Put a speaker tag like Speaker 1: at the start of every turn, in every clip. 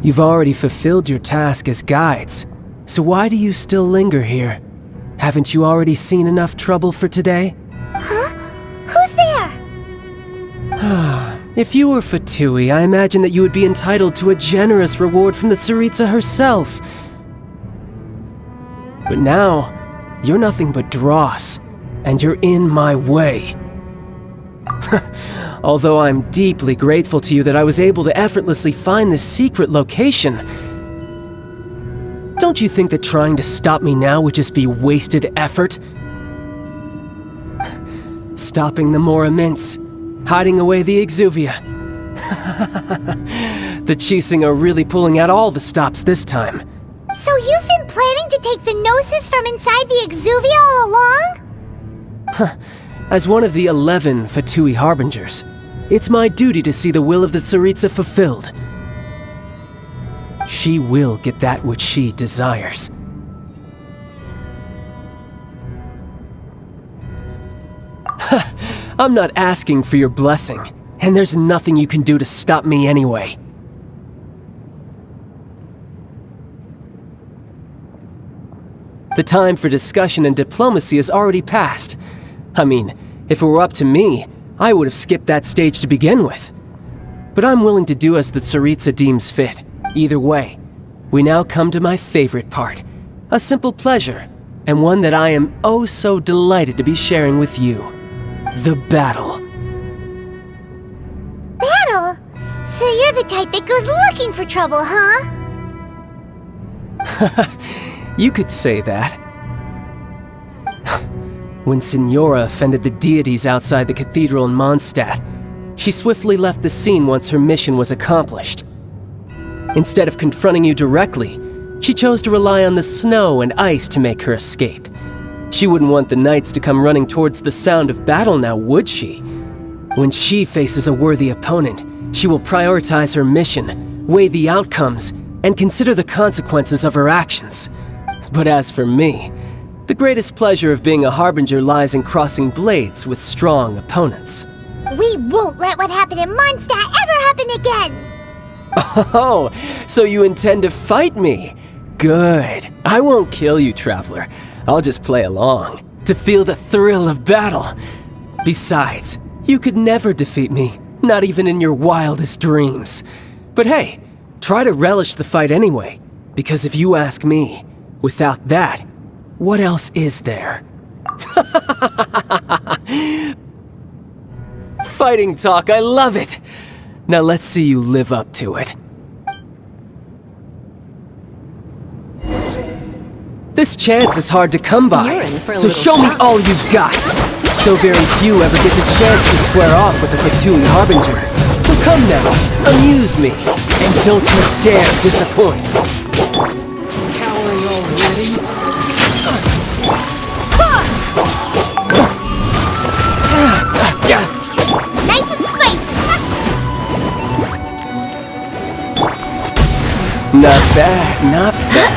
Speaker 1: You've already fulfilled your task as guides, so why do you still linger here? Haven't you already seen enough trouble for today?
Speaker 2: Huh? Who's there?
Speaker 1: If you were Fatui, I imagine that you would be entitled to a generous reward from the Tsaritsa herself. But now, you're nothing but dross, and you're in my way. Although I'm deeply grateful to you that I was able to effortlessly find this secret location, don't you think that trying to stop me now would just be wasted effort? Stopping the Mora Mints, hiding away the Exuvia. The Chising are really pulling out all the stops this time.
Speaker 2: So you've been planning to take the Gnosis from inside the Exuvia all along?
Speaker 1: As one of the 11 Fatui Harbingers, it's my duty to see the will of the Tsaritsa fulfilled. She will get that which she desires. I'm not asking for your blessing, and there's nothing you can do to stop me anyway. The time for discussion and diplomacy has already passed. I mean, if it were up to me, I would have skipped that stage to begin with. But I'm willing to do as the Tsaritsa deems fit. Either way, we now come to my favorite part. A simple pleasure, and one that I am oh so delighted to be sharing with you. The battle.
Speaker 2: Battle? So you're the type that goes looking for trouble, huh?
Speaker 1: You could say that. When Signora offended the deities outside the cathedral in Mondstadt, she swiftly left the scene once her mission was accomplished. Instead of confronting you directly, she chose to rely on the snow and ice to make her escape. She wouldn't want the knights to come running towards the sound of battle now, would she? When she faces a worthy opponent, she will prioritize her mission, weigh the outcomes, and consider the consequences of her actions. But as for me, the greatest pleasure of being a harbinger lies in crossing blades with strong opponents.
Speaker 2: We won't let what happened in Mondstadt ever happen again!
Speaker 1: Oh, so you intend to fight me? Good. I won't kill you, Traveler. I'll just play along, to feel the thrill of battle. Besides, you could never defeat me, not even in your wildest dreams. But hey, try to relish the fight anyway, because if you ask me, without that, what else is there? Fighting talk, I love it! Now let's see you live up to it. This chance is hard to come by, so show me all you've got! So very few ever get the chance to square off with the Fatui Harbinger. So come now, amuse me, and don't you dare disappoint! Cowering already?
Speaker 2: Nice and spicy!
Speaker 1: Not bad, not bad.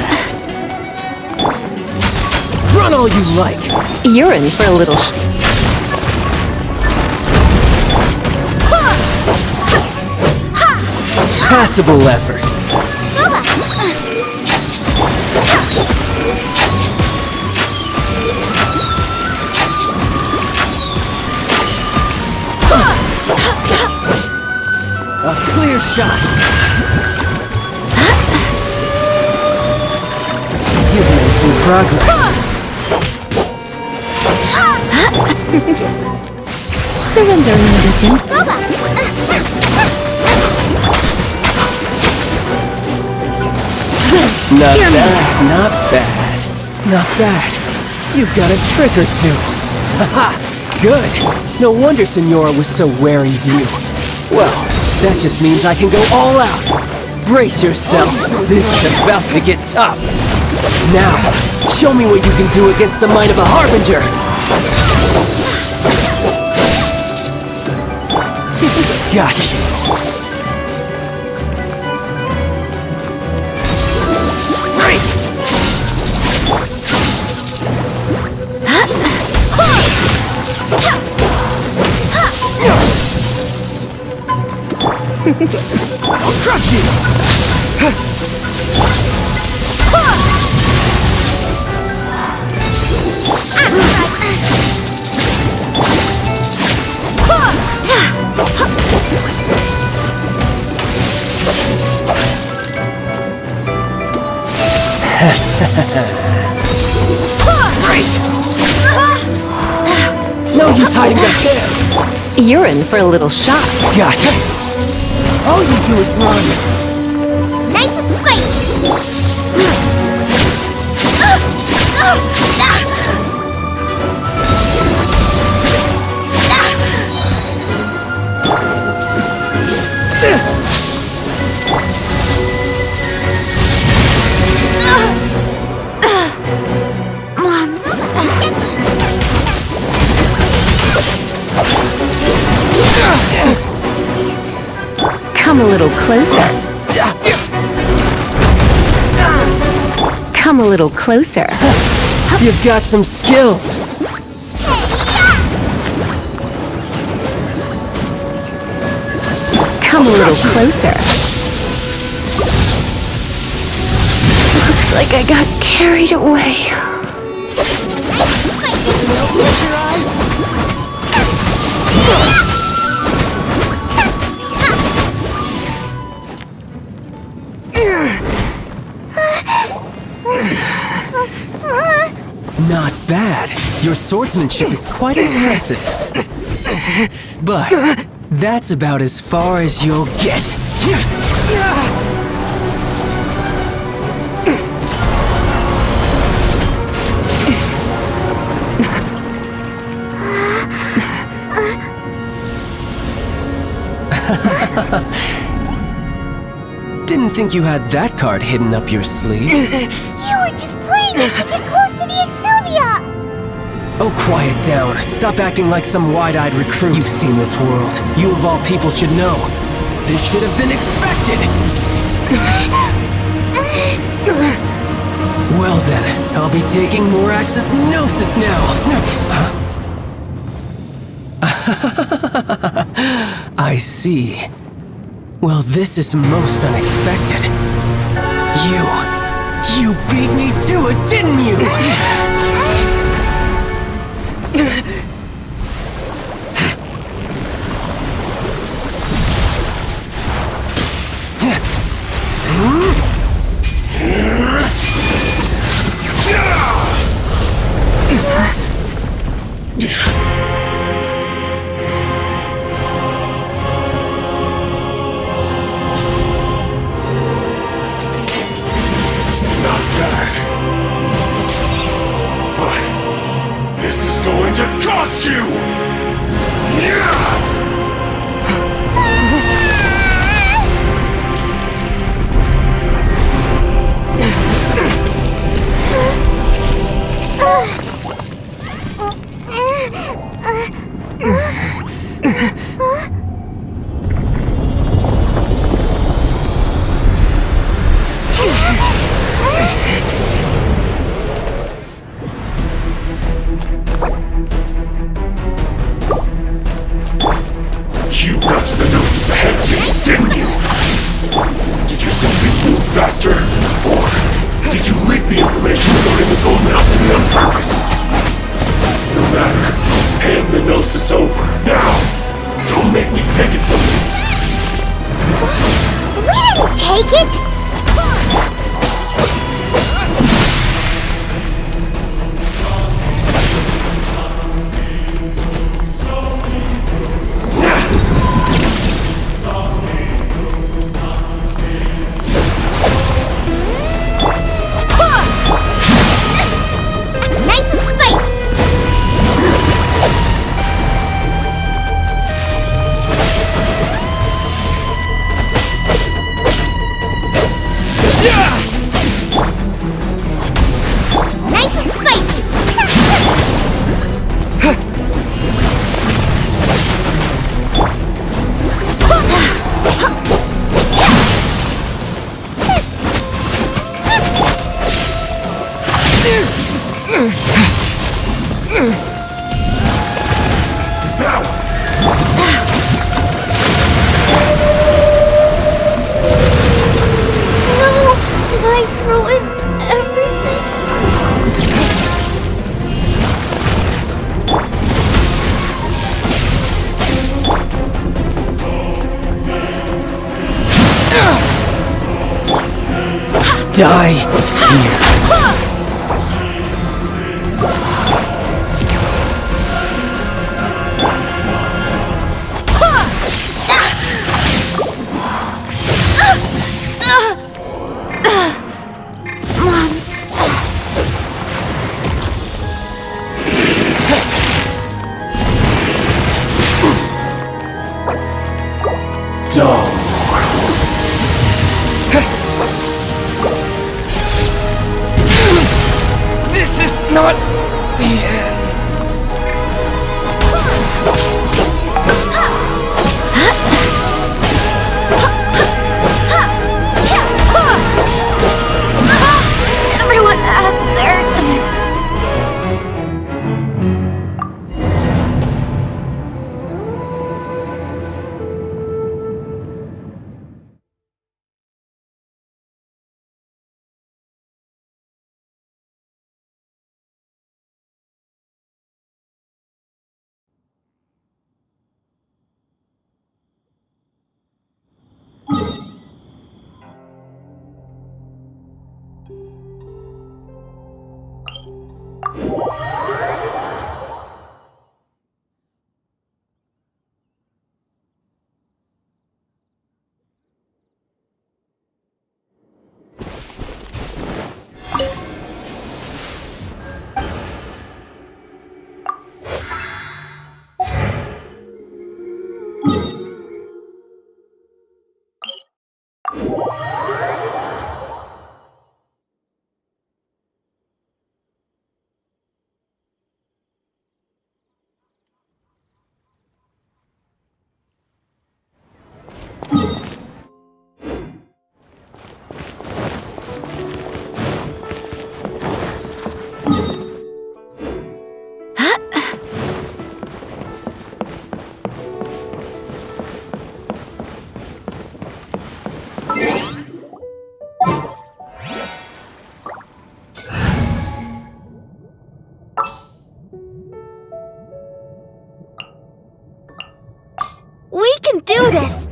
Speaker 1: Run all you like.
Speaker 3: You're in for a little...
Speaker 1: Passable effort. A clear shot. You've made some progress.
Speaker 3: Surrender, Legend.
Speaker 1: Not bad, not bad. Not bad. You've got a trick or two. Haha, good. No wonder Signora was so wary of you. Well, that just means I can go all out. Brace yourself. This is about to get tough. Now, show me what you can do against the might of a Harbinger. Got you. I'll crush you! He's hiding back there!
Speaker 3: You're in for a little shock.
Speaker 1: Gotcha! All you do is run!
Speaker 2: Nice and spicy!
Speaker 1: This!
Speaker 3: Come a little closer. Come a little closer.
Speaker 1: You've got some skills!
Speaker 3: Come a little closer. Looks like I got carried away.
Speaker 1: Not bad. Your swordsmanship is quite impressive. But that's about as far as you'll get. Didn't think you had that card hidden up your sleeve.
Speaker 2: You were just playing us to get close to the Exuvia!
Speaker 1: Oh, quiet down. Stop acting like some wide-eyed recruit. You've seen this world. You of all people should know. This should have been expected! Well then, I'll be taking more Axis Gnosis now! I see. Well, this is most unexpected. You beat me to it, didn't you? Die here.
Speaker 4: not the end.
Speaker 3: Everyone has their limits. We can do this!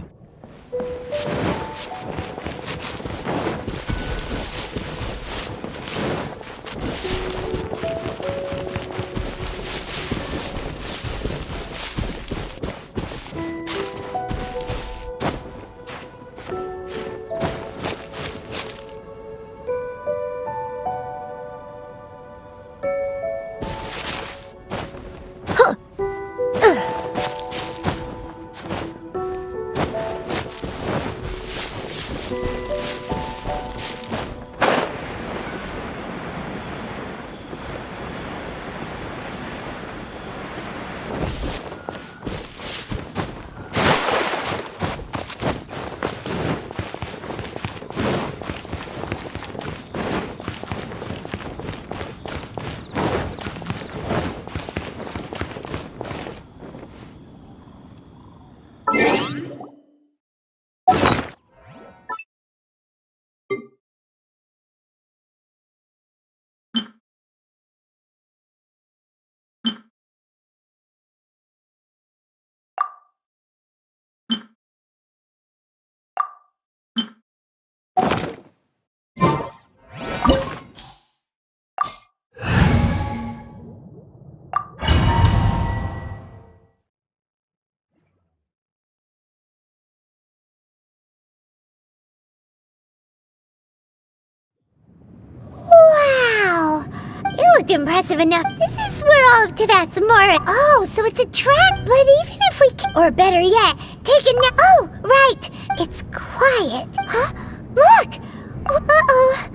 Speaker 2: Wow! It looked impressive enough. This is where all of Teyvat's more. Oh, so it's a trap. But even if we can, or better yet, take a nap. Oh, right. It's quiet. Huh? Look! Uh-oh.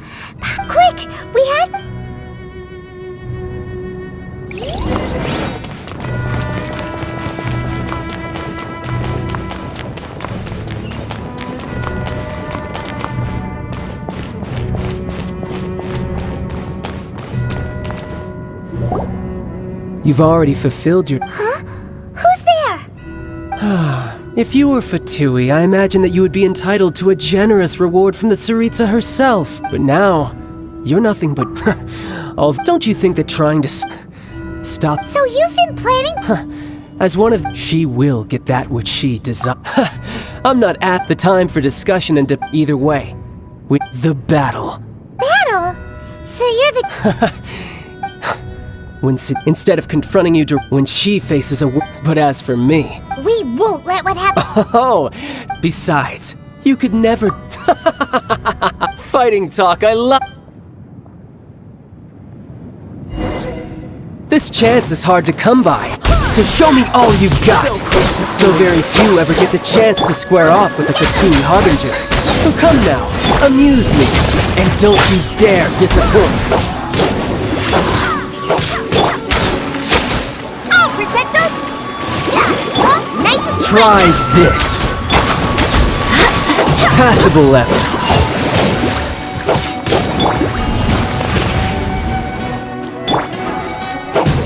Speaker 2: Quick! We have...
Speaker 1: You've already fulfilled your...
Speaker 2: Huh? Who's there?
Speaker 1: If you were Fatui, I imagine that you would be entitled to a generous reward from the Tsaritsa herself. But now, you're nothing but... Don't you think that trying to stop...
Speaker 2: So you've been planning...
Speaker 1: As one of... She will get that which she desires. I'm not at the time for discussion and either way. With the battle.
Speaker 2: Battle? So you're the...
Speaker 1: Instead of confronting you when she faces a... But as for me...
Speaker 2: We won't let what happened...
Speaker 1: Oh, besides, you could never... Fighting talk, I love... This chance is hard to come by, so show me all you've got. So very few ever get the chance to square off with the Fatui harbinger. So come now, amuse me, and don't you dare disappoint. Try this. Passable effort.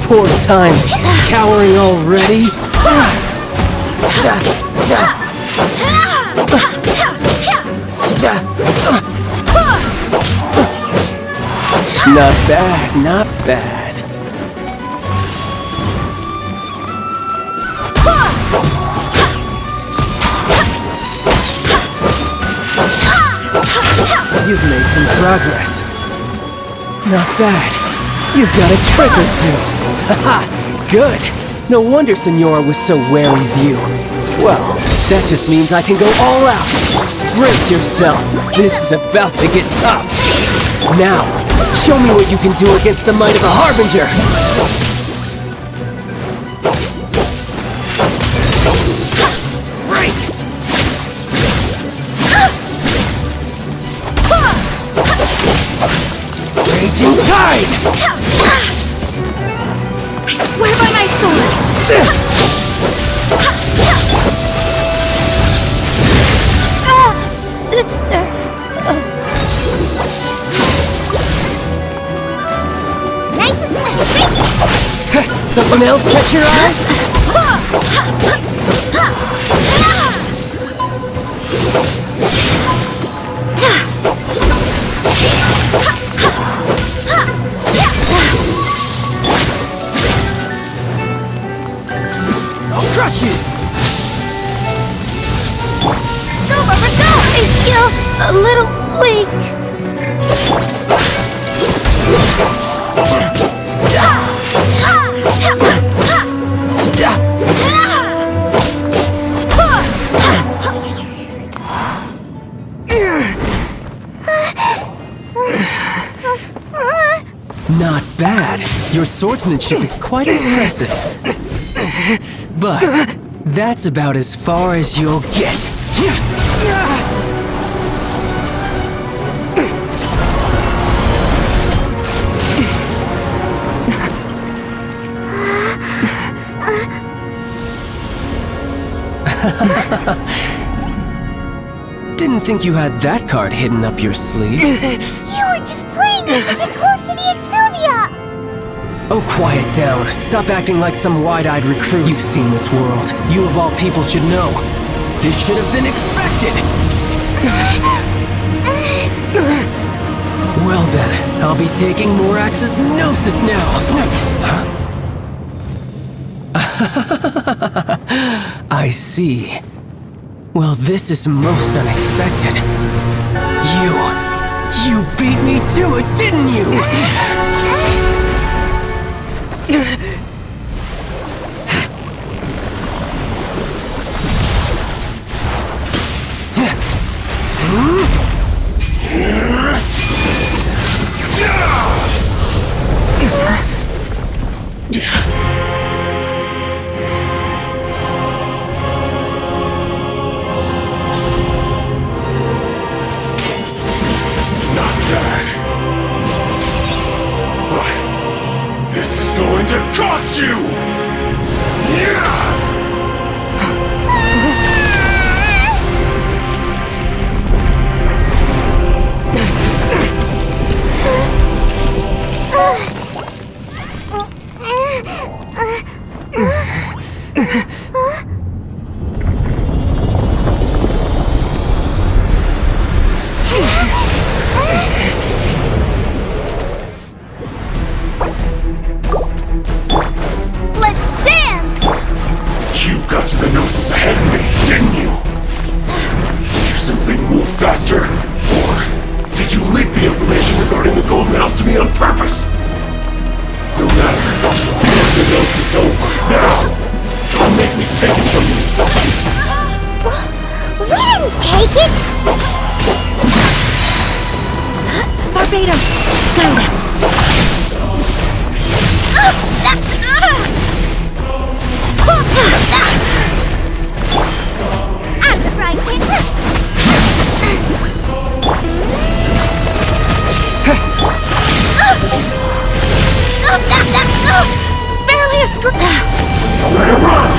Speaker 1: Poor time. Cowering already? Not bad, not bad. You've made some progress. Not bad. You've got a trick or two. Haha, good. No wonder Senora was so wary of you. Well, that just means I can go all out. Brace yourself. This is about to get tough. Now, show me what you can do against the might of a harbinger. Raging tide!
Speaker 3: I swear by my sword!
Speaker 2: Nice and fast.
Speaker 1: Something else catch your eye? I'll crush you!
Speaker 2: Go, Bubba, go!
Speaker 3: I feel a little weak.
Speaker 1: Not bad. Your swordsmanship is quite impressive. But that's about as far as you'll get. Didn't think you had that card hidden up your sleeve.
Speaker 2: You were just playing it to get close to the Exuvia!
Speaker 1: Oh, quiet down. Stop acting like some wide-eyed recruit. You've seen this world. You of all people should know. This should have been expected! Well then, I'll be taking Morax's Gnosis now! I see. Well, this is most unexpected. You beat me to it, didn't you?
Speaker 5: This is going to cost you! Faster? Or did you leak the information regarding the Golden House to me on purpose? No matter. The dose is over. Now! Don't make me take it from you.
Speaker 2: We didn't take it!
Speaker 3: Barbados, guide us.
Speaker 2: I'm the right pin.
Speaker 3: Barely a screw.
Speaker 5: Let it run!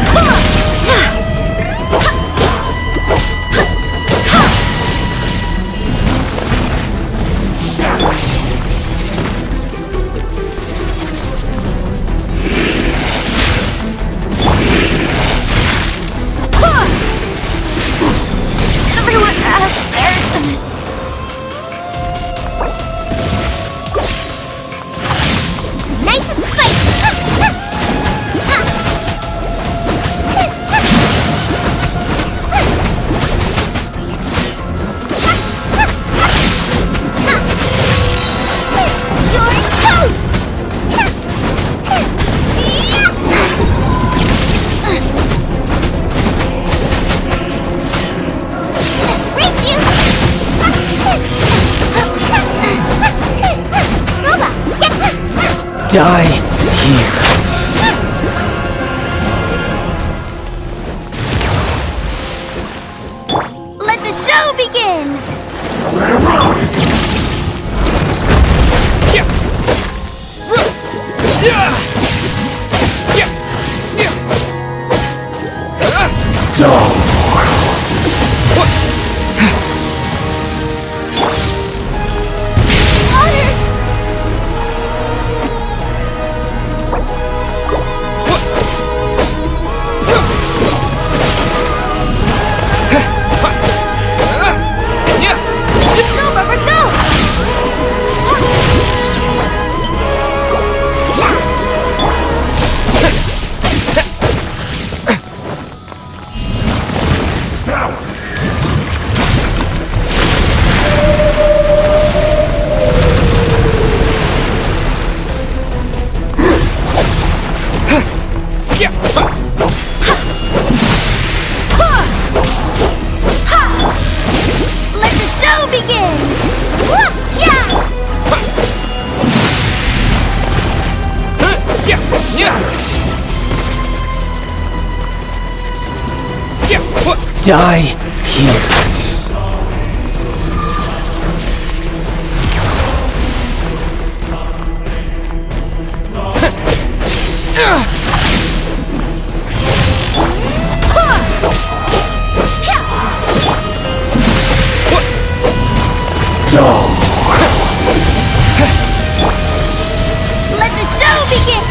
Speaker 1: Die here.
Speaker 2: Let the show begin! Go, Barbara, go! Let the show begin!
Speaker 1: Die here.
Speaker 2: Let the show begin!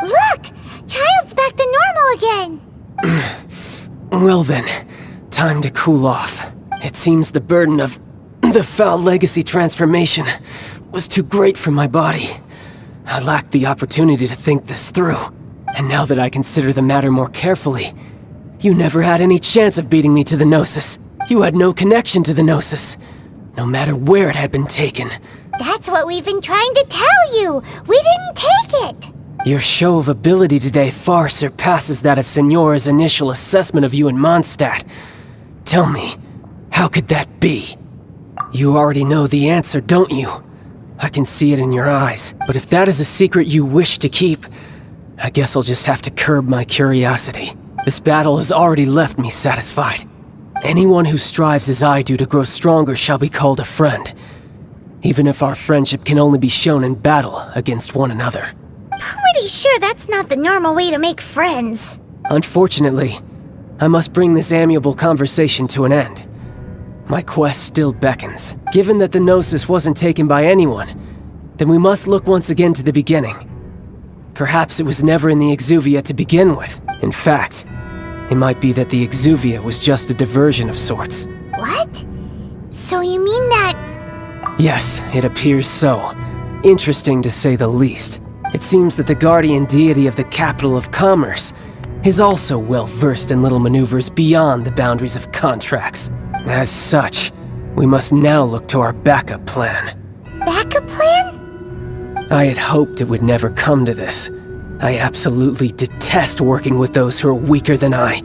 Speaker 2: Look! Childe's back to normal again!
Speaker 1: Well then, time to cool off. It seems the burden of the foul legacy transformation was too great for my body. I lacked the opportunity to think this through. And now that I consider the matter more carefully, you never had any chance of beating me to the Gnosis. You had no connection to the Gnosis, no matter where it had been taken.
Speaker 2: That's what we've been trying to tell you! We didn't take it!
Speaker 1: Your show of ability today far surpasses that of Signora's initial assessment of you in Mondstadt. Tell me, how could that be? You already know the answer, don't you? I can see it in your eyes, but if that is a secret you wish to keep, I guess I'll just have to curb my curiosity. This battle has already left me satisfied. Anyone who strives as I do to grow stronger shall be called a friend, even if our friendship can only be shown in battle against one another.
Speaker 2: Pretty sure that's not the normal way to make friends.
Speaker 1: Unfortunately, I must bring this amiable conversation to an end. My quest still beckons. Given that the Gnosis wasn't taken by anyone, then we must look once again to the beginning. Perhaps it was never in the Exuvia to begin with. In fact, it might be that the Exuvia was just a diversion of sorts.
Speaker 2: What? So you mean that...
Speaker 1: Yes, it appears so. Interesting to say the least. It seems that the guardian deity of the capital of commerce is also well versed in little maneuvers beyond the boundaries of contracts. As such, we must now look to our backup plan.
Speaker 2: Backup plan?
Speaker 1: I had hoped it would never come to this. I absolutely detest working with those who are weaker than I.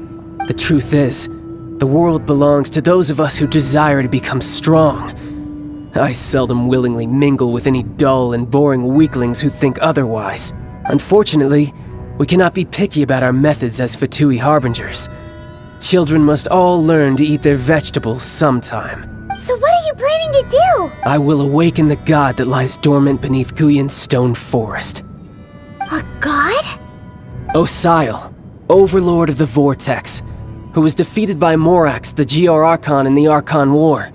Speaker 1: The truth is, the world belongs to those of us who desire to become strong. I seldom willingly mingle with any dull and boring weaklings who think otherwise. Unfortunately, we cannot be picky about our methods as Fatui harbingers. Children must all learn to eat their vegetables sometime.
Speaker 2: So what are you planning to do?
Speaker 1: I will awaken the god that lies dormant beneath Guyon's stone forest.
Speaker 2: A god?
Speaker 1: Osile, overlord of the Vortex, who was defeated by Morax, the Geo-Archon in the Archon War,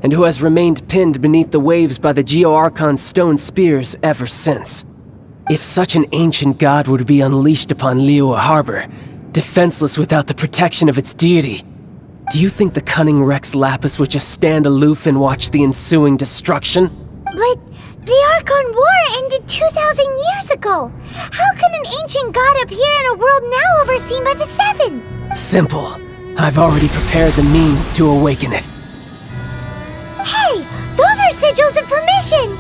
Speaker 1: and who has remained pinned beneath the waves by the Geo-Archon's stone spears ever since. If such an ancient god were to be unleashed upon Liyue Harbor, defenseless without the protection of its deity, do you think the cunning Rex Lapis would just stand aloof and watch the ensuing destruction?
Speaker 2: But the Archon War ended 2,000 years ago. How can an ancient god appear in a world now overseen by the Seven?
Speaker 1: Simple. I've already prepared the means to awaken it.
Speaker 2: Hey, those are sigils of permission!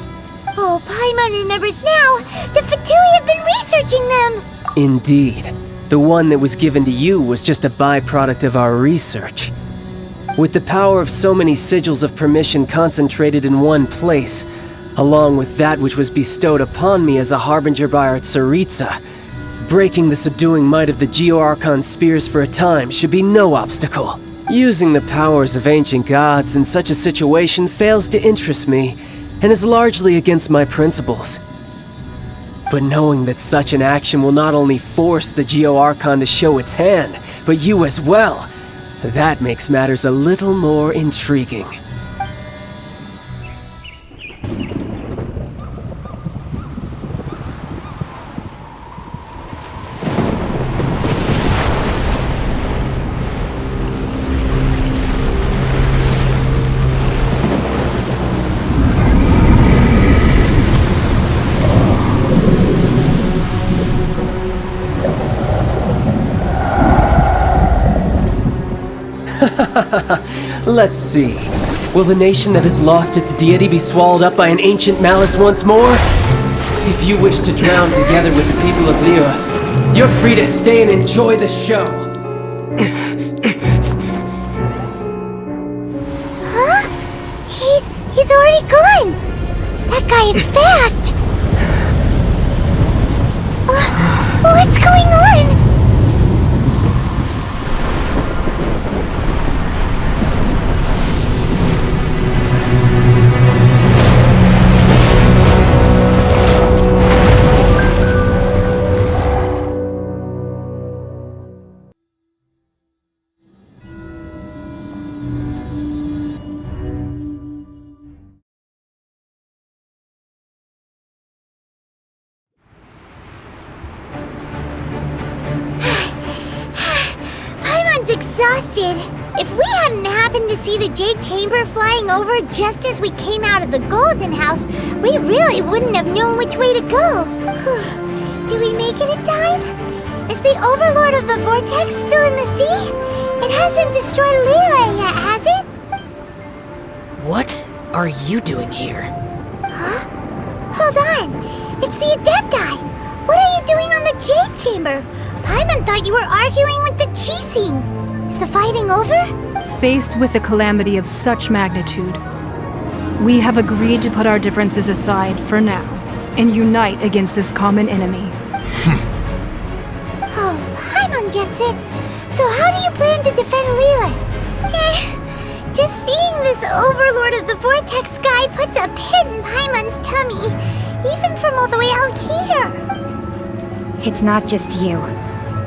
Speaker 2: Oh, Paimon remembers now. The Fatui have been researching them!
Speaker 1: Indeed. The one that was given to you was just a byproduct of our research. With the power of so many sigils of permission concentrated in one place, along with that which was bestowed upon me as a harbinger by our Tsaritsa, breaking the subduing might of the Geo-Archon spears for a time should be no obstacle. Using the powers of ancient gods in such a situation fails to interest me, and is largely against my principles. But knowing that such an action will not only force the Geo-Archon to show its hand, but you as well, that makes matters a little more intriguing. Let's see. Will the nation that has lost its deity be swallowed up by an ancient malice once more? If you wish to drown together with the people of Liyue, you're free to stay and enjoy the show.
Speaker 2: Huh? He's already gone! That guy is fast! What's going on? Exhausted. If we hadn't happened to see the Jade Chamber flying over just as we came out of the Golden House, we really wouldn't have known which way to go. Did we make it in time? Is the Overlord of the Vortex still in the sea? It hasn't destroyed Liyue yet, has it?
Speaker 6: What are you doing here?
Speaker 2: Huh? Hold on. It's the Adepti. What are you doing on the Jade Chamber? Paimon thought you were arguing with the Chising. Is the fighting over?
Speaker 3: Faced with a calamity of such magnitude, we have agreed to put our differences aside for now and unite against this common enemy.
Speaker 2: Oh, Paimon gets it. So how do you plan to defend Liyue? Just seeing this Overlord of the Vortex guy puts a pit in Paimon's tummy, even from all the way out here.
Speaker 7: It's not just you.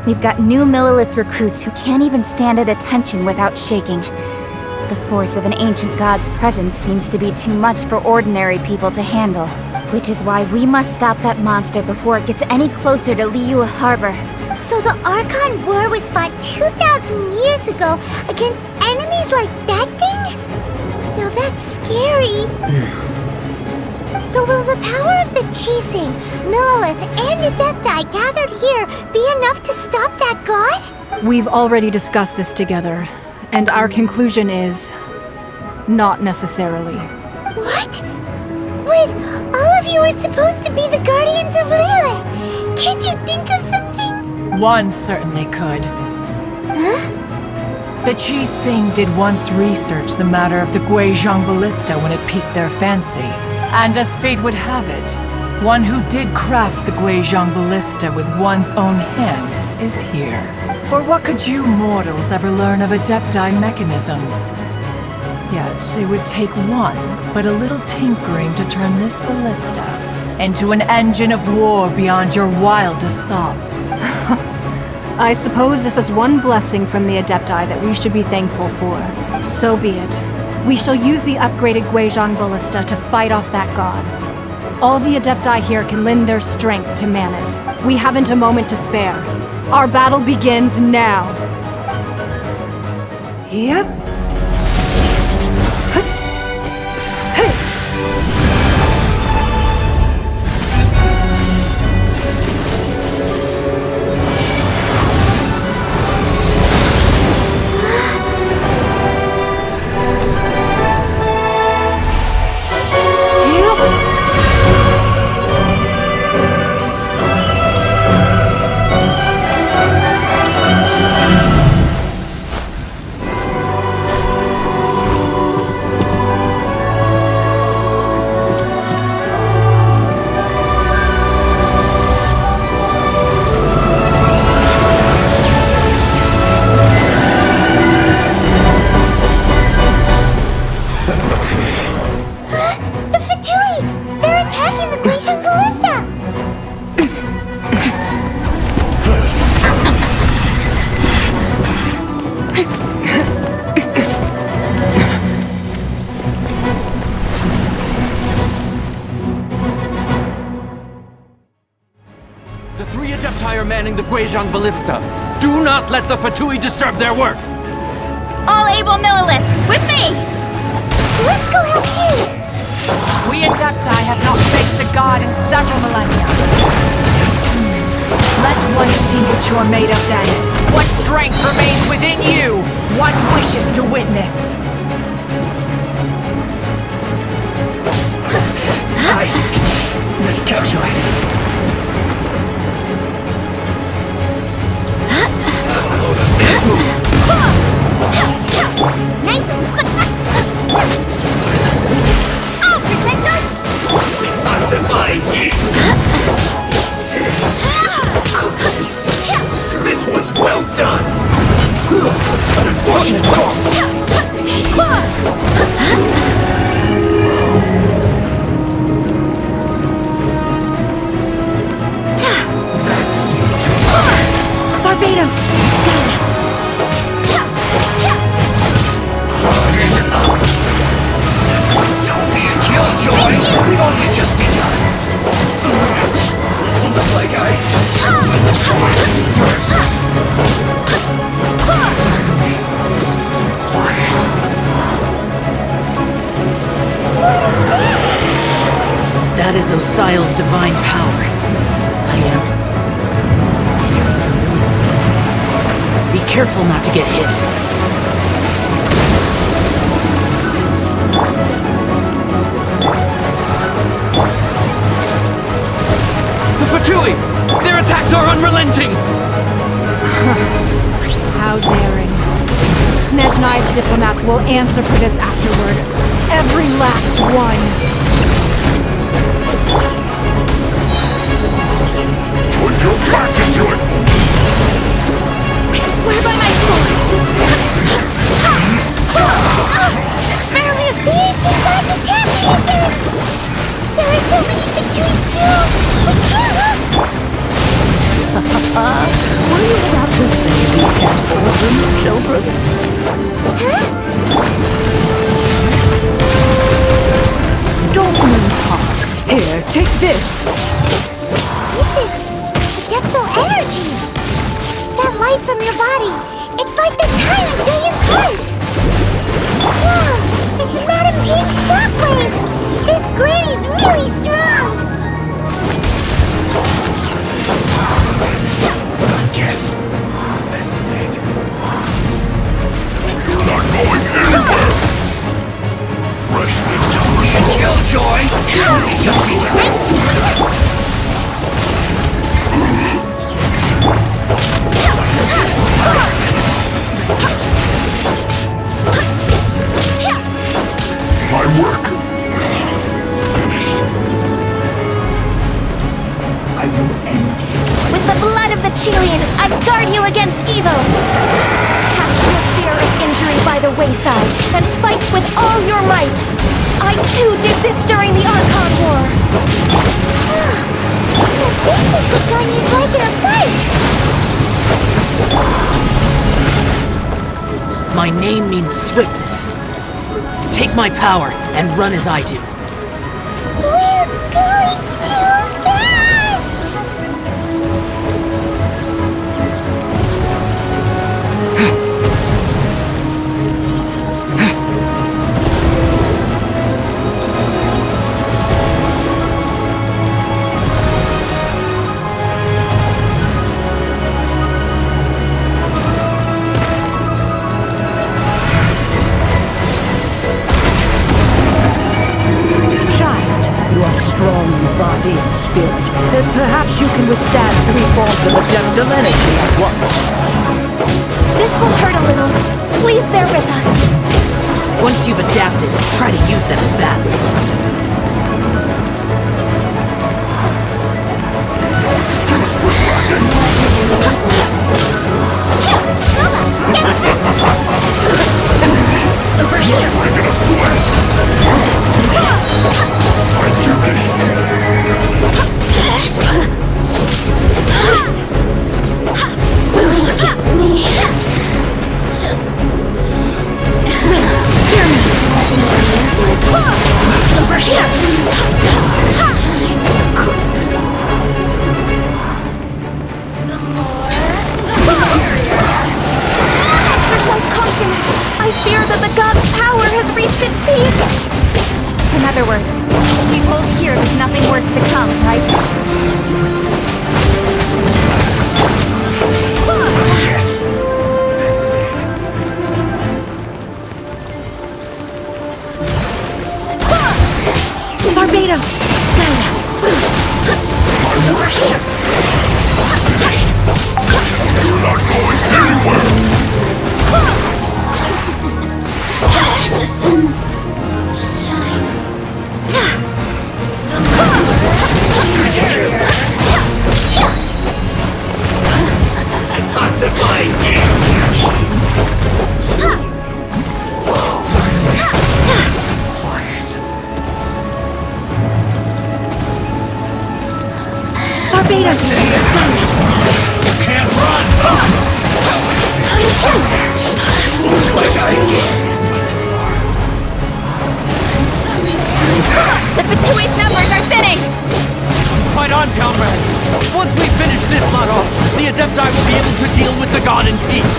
Speaker 7: We've got new Millilith recruits who can't even stand at attention without shaking. The force of an ancient god's presence seems to be too much for ordinary people to handle. Which is why we must stop that monster before it gets any closer to Liyue Harbor.
Speaker 2: So the Archon War was fought 2,000 years ago against enemies like that thing? Now that's scary. So will the power of the Chising, Millilith, and Adepti gathered here be enough to stop that god?
Speaker 3: We've already discussed this together, and our conclusion is... not necessarily.
Speaker 2: What? But all of you are supposed to be the guardians of Liyue. Can't you think of something?
Speaker 8: One certainly could.
Speaker 2: Huh?
Speaker 8: The Chising did once research the matter of the Guizhong ballista when it piqued their fancy. And as fate would have it, one who did craft the Guizhong ballista with one's own hands is here. For what could you mortals ever learn of Adepti mechanisms? Yet it would take one, but a little tinkering to turn this ballista into an engine of war beyond your wildest thoughts.
Speaker 3: I suppose this is one blessing from the Adepti that we should be thankful for. So be it. We shall use the upgraded Guizhong ballista to fight off that god. All the Adepti here can lend their strength to man it. We haven't a moment to spare. Our battle begins now. Yep.
Speaker 9: The Guizhong Ballista. Do not let the Fatui disturb their work!
Speaker 7: All able Millilith, with me!
Speaker 2: Let's go help too!
Speaker 8: We Adepti have not faced the god in several millennia. Let one see what you're made of then. What strength remains within you? One wishes to witness.
Speaker 4: I miscalculated.
Speaker 2: Nice and I'll protect us!
Speaker 5: Detoxifying heat! This one's well done! An unfortunate
Speaker 3: Barbados! Guide us!
Speaker 4: Don't be a killjoy! We've only just begun. Looks like I went to someone first. So quiet.
Speaker 6: That is Osial's divine power. I am feeling familiar with it. Be careful not to get hit.
Speaker 9: The Fatui! Their attacks are unrelenting!
Speaker 3: How daring. Snezhnai's diplomats will answer for this afterward. Every last one.
Speaker 5: Put your back into it!
Speaker 3: I swear by my sword!
Speaker 2: Marius, the ancient gods attack me again! There are so many between you!
Speaker 6: Were you about to say the temple of the children? Don't lose heart. Here, take this.
Speaker 2: This is Adeptal energy! That light from your body, it's like the time of Jade's curse! Wow, it's Madame Pig's shockwave! This granny's really strong!
Speaker 5: I guess this is it. You're not going anywhere! Freshness for sure!
Speaker 4: Killjoy! Just be there!
Speaker 5: My work finished.
Speaker 4: I will end you.
Speaker 7: With the blood of the Chilean, I guard you against evil! Cast your fear of injury by the wayside, and fight with all your might! I too did this during the Archon War!
Speaker 2: This is what Ganya's like in a fight!
Speaker 6: My name means swiftness. Take my power and run as I do.
Speaker 2: Where going too fast!
Speaker 10: Strong in body and spirit, then perhaps you can withstand 3 forms of adeptal energy at once.
Speaker 7: This will hurt a little. Please bear with us.
Speaker 6: Once you've adapted, try to use them in battle.
Speaker 7: Over here!
Speaker 5: I'm gonna sweat! My duty!
Speaker 2: Look at me. Just...
Speaker 7: Wait, hear me! Over here! Exercise caution! I fear that the god's power has reached its peak! In other words, if we hold here, there's nothing worse to come, right?
Speaker 4: Yes. This is it.
Speaker 3: Barbados! Guide us!
Speaker 2: Over here!
Speaker 5: You're not going anywhere!
Speaker 2: The sun's shine.
Speaker 4: Detoxifying gas.
Speaker 3: Barbados!
Speaker 4: You can't run. Looks like I
Speaker 7: The Fatui's numbers are thinning!
Speaker 9: Fight on, comrades! Once we finish this lot off, the Adepti will be able to deal with the god in peace!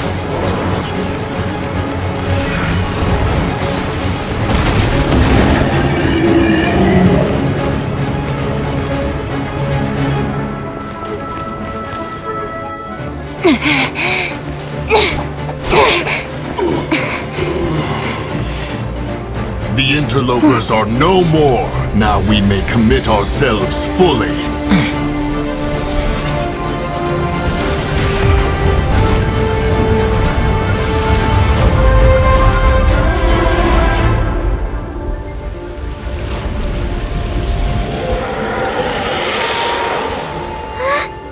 Speaker 5: The interlopers are no more. Now we may commit ourselves fully.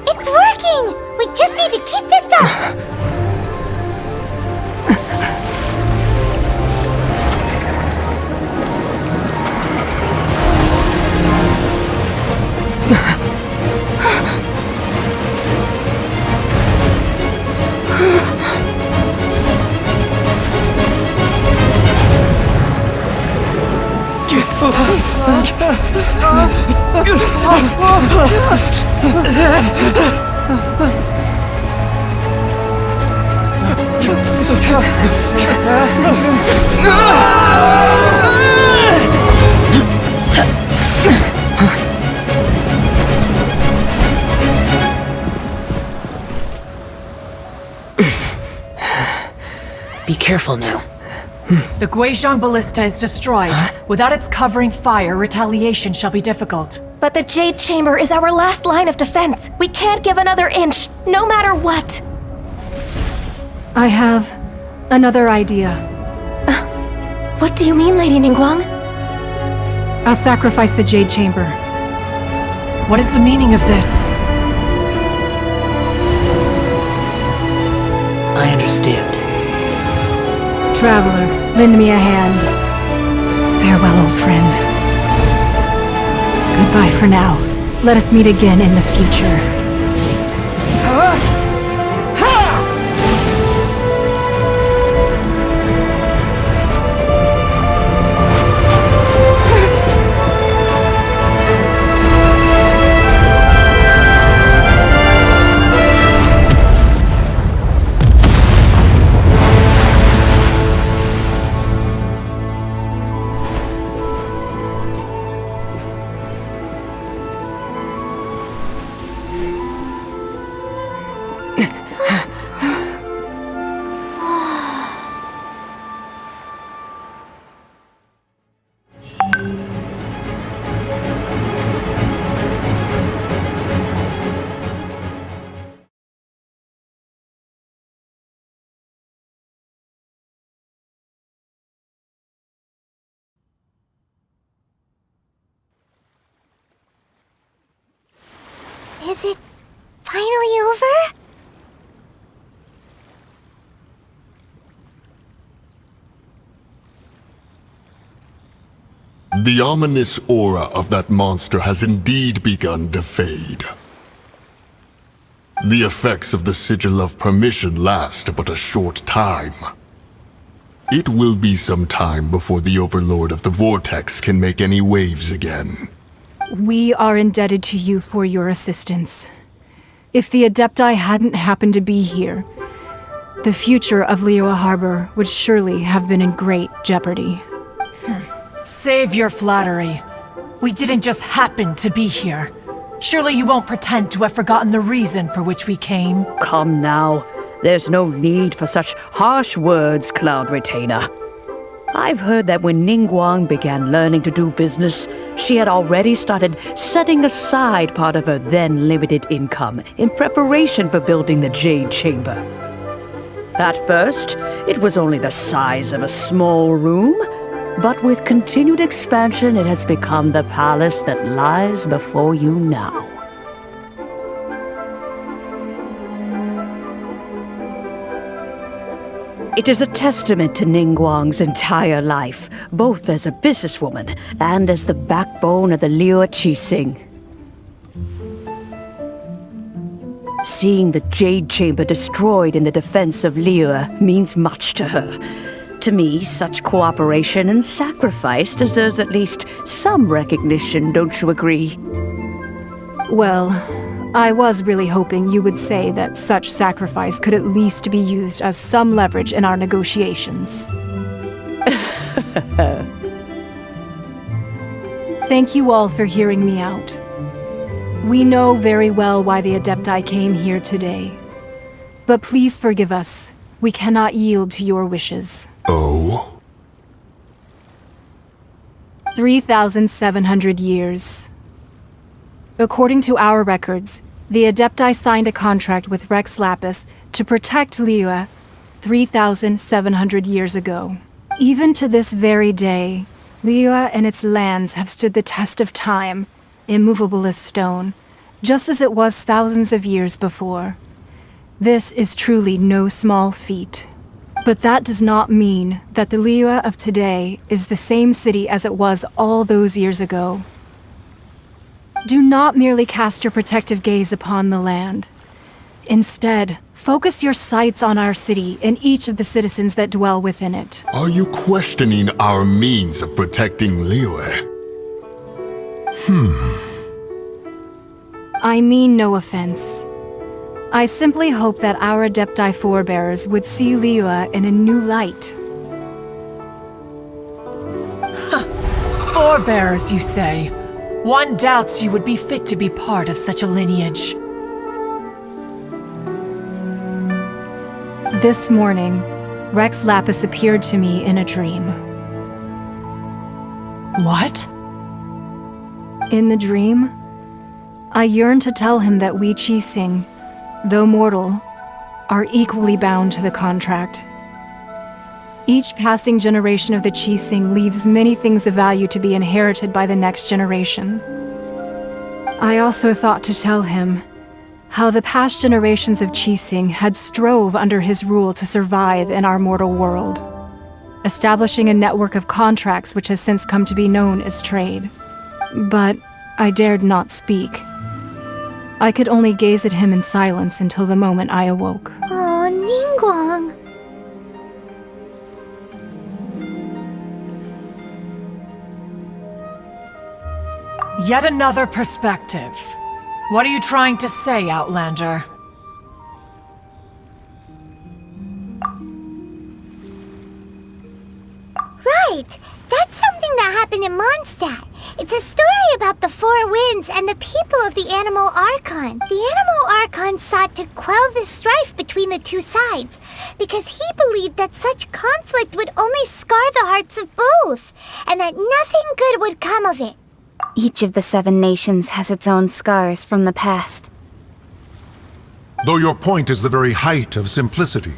Speaker 2: It's working! We just need to keep this up!
Speaker 6: Be careful now.
Speaker 8: The Guizhong Ballista is destroyed. Without its covering fire, retaliation shall be difficult.
Speaker 7: But the Jade Chamber is our last line of defense. We can't give another inch, no matter what.
Speaker 3: I have another idea.
Speaker 7: What do you mean, Lady Ningguang?
Speaker 3: I'll sacrifice the Jade Chamber.
Speaker 8: What is the meaning of this?
Speaker 6: I understand.
Speaker 3: Traveler, lend me a hand. Farewell, old friend. Goodbye for now. Let us meet again in the future.
Speaker 2: Is it finally over?
Speaker 5: The ominous aura of that monster has indeed begun to fade. The effects of the Sigil of Permission last but a short time. It will be some time before the Overlord of the Vortex can make any waves again.
Speaker 3: We are indebted to you for your assistance. If the Adepti hadn't happened to be here, the future of Liyue Harbor would surely have been in great jeopardy.
Speaker 8: Save your flattery. We didn't just happen to be here. Surely you won't pretend to have forgotten the reason for which we came.
Speaker 10: Come now. There's no need for such harsh words, Cloud Retainer. I've heard that when Ningguang began learning to do business, she had already started setting aside part of her then limited income in preparation for building the Jade Chamber. At first, it was only the size of a small room, but with continued expansion, it has become the palace that lies before you now. It is a testament to Ningguang's entire life, both as a businesswoman and as the backbone of the Liyue Qixing. Seeing the Jade Chamber destroyed in the defense of Liyue means much to her. To me, such cooperation and sacrifice deserves at least some recognition, don't you agree?
Speaker 3: Well, I was really hoping you would say that such sacrifice could at least be used as some leverage in our negotiations. Thank you all for hearing me out. We know very well why the Adepti came here today. But please forgive us. We cannot yield to your wishes.
Speaker 5: Oh?
Speaker 3: 3,700 years. According to our records, the Adepti signed a contract with Rex Lapis to protect Liyue 3,700 years ago. Even to this very day, Liyue and its lands have stood the test of time, immovable as stone, just as it was thousands of years before. This is truly no small feat. But that does not mean that the Liyue of today is the same city as it was all those years ago. Do not merely cast your protective gaze upon the land. Instead, focus your sights on our city and each of the citizens that dwell within it.
Speaker 5: Are you questioning our means of protecting Liyue?
Speaker 3: I mean no offense. I simply hope that our Adepti forebears would see Liyue in a new light.
Speaker 8: Forebears, you say? One doubts you would be fit to be part of such a lineage.
Speaker 3: This morning, Rex Lapis appeared to me in a dream.
Speaker 8: What?
Speaker 3: In the dream, I yearned to tell him that we Qixing, though mortal, are equally bound to the contract. Each passing generation of the Qixing leaves many things of value to be inherited by the next generation. I also thought to tell him how the past generations of Qixing had strove under his rule to survive in our mortal world, establishing a network of contracts which has since come to be known as trade. But I dared not speak. I could only gaze at him in silence until the moment I awoke.
Speaker 2: Oh, Ningguang.
Speaker 8: Yet another perspective. What are you trying to say, Outlander?
Speaker 2: Right! That's something that happened in Mondstadt. It's a story about the Four Winds and the people of the Animal Archon. The Animal Archon sought to quell the strife between the two sides, because he believed that such conflict would only scar the hearts of both, and that nothing good would come of it.
Speaker 7: Each of the 7 nations has its own scars from the past.
Speaker 11: Though your point is the very height of simplicity.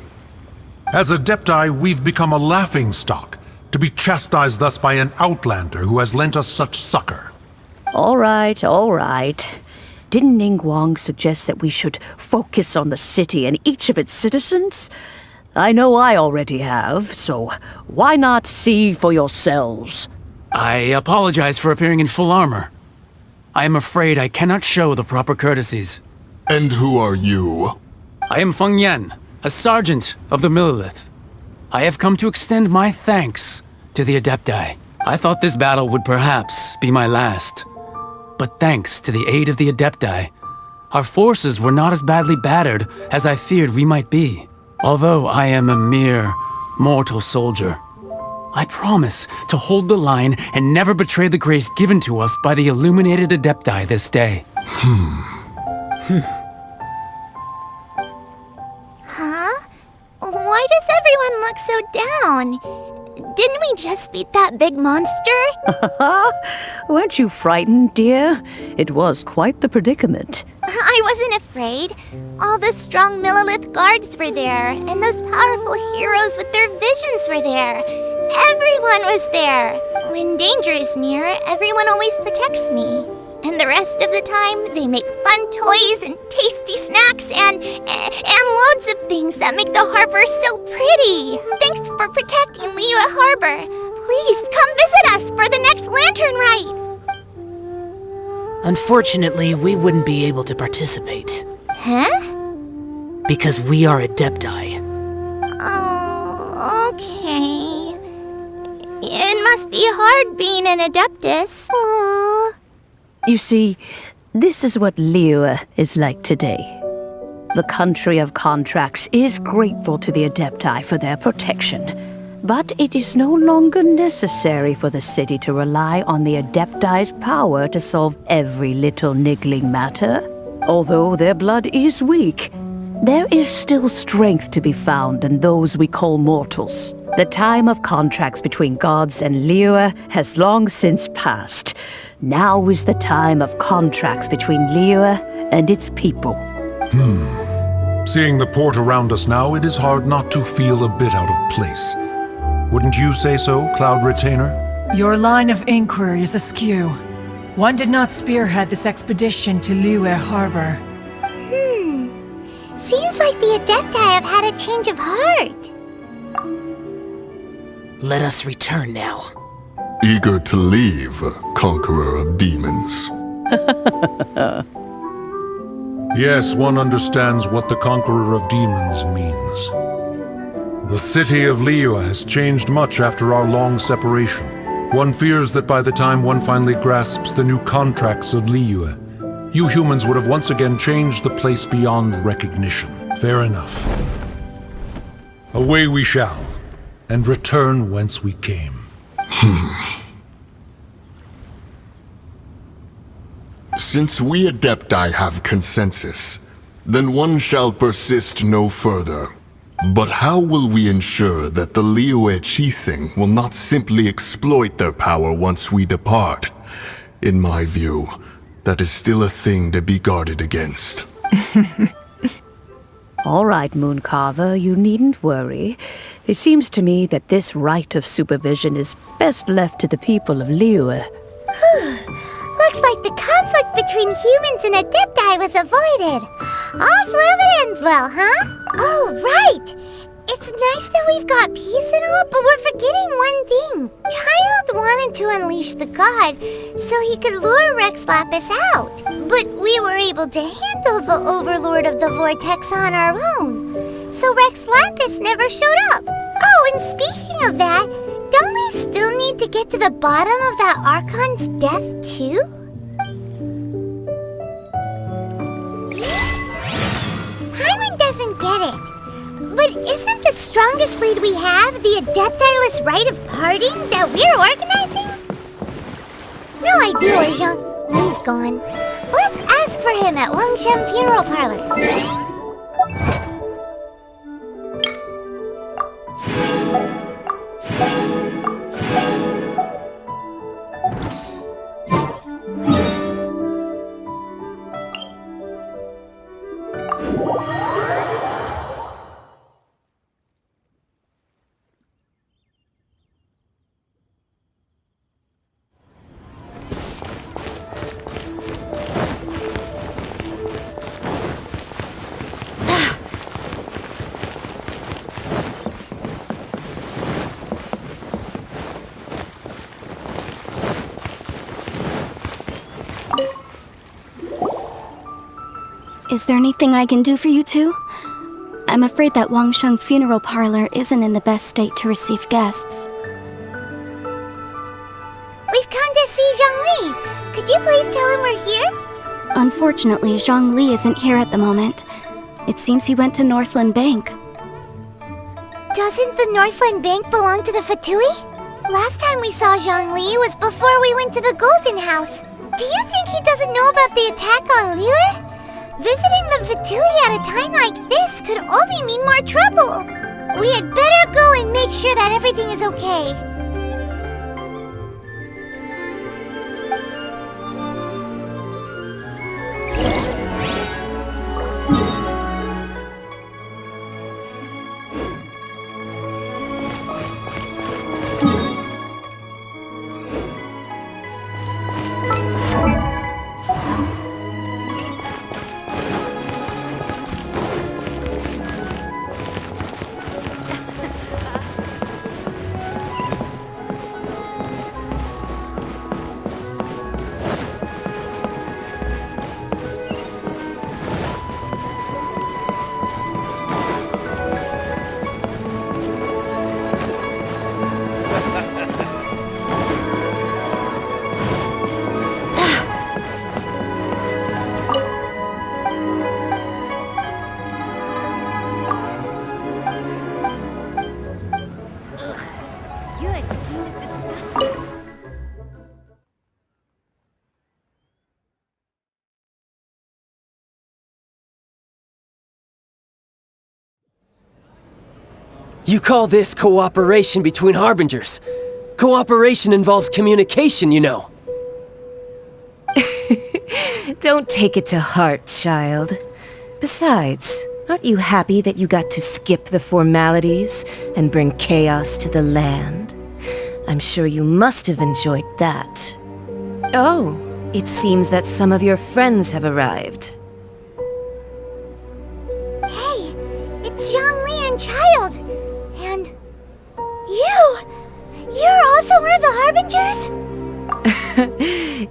Speaker 11: As Adepti, we've become a laughingstock, to be chastised thus by an outlander who has lent us such succor.
Speaker 10: All right, all right. didn't Ningguang suggest that we should focus on the city and each of its citizens? I know I already have, so why not see for yourselves?
Speaker 9: I apologize for appearing in full armor. I am afraid I cannot show the proper courtesies.
Speaker 5: And who are you?
Speaker 9: I am Feng Yan, a sergeant of the Millelith. I have come to extend my thanks to the Adepti. I thought this battle would perhaps be my last. But thanks to the aid of the Adepti, our forces were not as badly battered as I feared we might be. Although I am a mere mortal soldier, I promise to hold the line and never betray the grace given to us by the illuminated Adepti this day.
Speaker 2: Huh? Why does everyone look so down? Didn't we just beat that big monster?
Speaker 10: Weren't you frightened, dear? It was quite the predicament.
Speaker 2: I wasn't afraid. All the strong Millelith guards were there, and those powerful heroes with their visions were there. Everyone was there. When danger is near, everyone always protects me. And the rest of the time, they make fun toys and tasty snacks and loads of things that make the harbor so pretty. Thanks for protecting Liyue Harbor. Please come visit us for the next lantern rite.
Speaker 6: Unfortunately, we wouldn't be able to participate.
Speaker 2: Huh?
Speaker 6: Because we are Adepti.
Speaker 2: Oh, okay. It must be hard being an Adeptus. Aww.
Speaker 10: You see, this is what Liyue is like today. The country of contracts is grateful to the Adepti for their protection, but it is no longer necessary for the city to rely on the Adepti's power to solve every little niggling matter. Although their blood is weak, there is still strength to be found in those we call mortals. The time of contracts between gods and Liyue has long since passed. Now is the time of contracts between Liyue and its people.
Speaker 11: Seeing the port around us now, it is hard not to feel a bit out of place. Wouldn't you say so, Cloud Retainer?
Speaker 8: Your line of inquiry is askew. One did not spearhead this expedition to Liyue Harbor.
Speaker 2: Seems like the Adepti have had a change of heart.
Speaker 6: Let us return now.
Speaker 5: Eager to leave, conqueror of demons.
Speaker 11: Yes, one understands what the Conqueror of Demons means. The city of Liyue has changed much after our long separation. One fears that by the time one finally grasps the new contracts of Liyue, you humans would have once again changed the place beyond recognition. Fair enough. Away we shall, and return whence we came.
Speaker 5: Since we Adepti have consensus, then one shall persist no further. But how will we ensure that the Liyue Qixing will not simply exploit their power once we depart? In my view, that is still a thing to be guarded against.
Speaker 10: All right, Mooncarver, you needn't worry. It seems to me that this right of supervision is best left to the people of Liyue.
Speaker 2: Looks like the conflict between humans and Adepti was avoided. All's well that ends well, huh? Oh, right! It's nice that we've got peace and all, but we're forgetting one thing. Childe wanted to unleash the god so he could lure Rex Lapis out. But we were able to handle the Overlord of the Vortex on our own. So Rex Lapis never showed up. Oh, and speaking of that, don't we still need to get to the bottom of that Archon's death, too? Paimon doesn't get it. But isn't the strongest lead we have the Adepti-less Rite of Parting that we're organizing? No idea where Zhongli's gone. Let's ask for him at Wangshem Funeral Parlor.
Speaker 12: Is there anything I can do for you two? I'm afraid that Wangsheng funeral parlor isn't in the best state to receive guests.
Speaker 2: We've come to see Zhongli. Could you please tell him we're here?
Speaker 12: Unfortunately, Zhongli isn't here at the moment. It seems he went to Northland Bank.
Speaker 2: Doesn't the Northland Bank belong to the Fatui? Last time we saw Zhongli was before we went to the Golden House. Do you think he doesn't know about the attack on Liyue? Visiting the Fatui at a time like this could only mean more trouble. We had better go and make sure that everything is okay.
Speaker 1: You call this cooperation between harbingers? Cooperation involves communication, you know.
Speaker 13: Don't take it to heart, child. Besides, aren't you happy that you got to skip the formalities and bring chaos to the land? I'm sure you must have enjoyed that. Oh, it seems that some of your friends have arrived.
Speaker 2: Hey, it's Zhongli and Childe. And you! You're also one of the harbingers?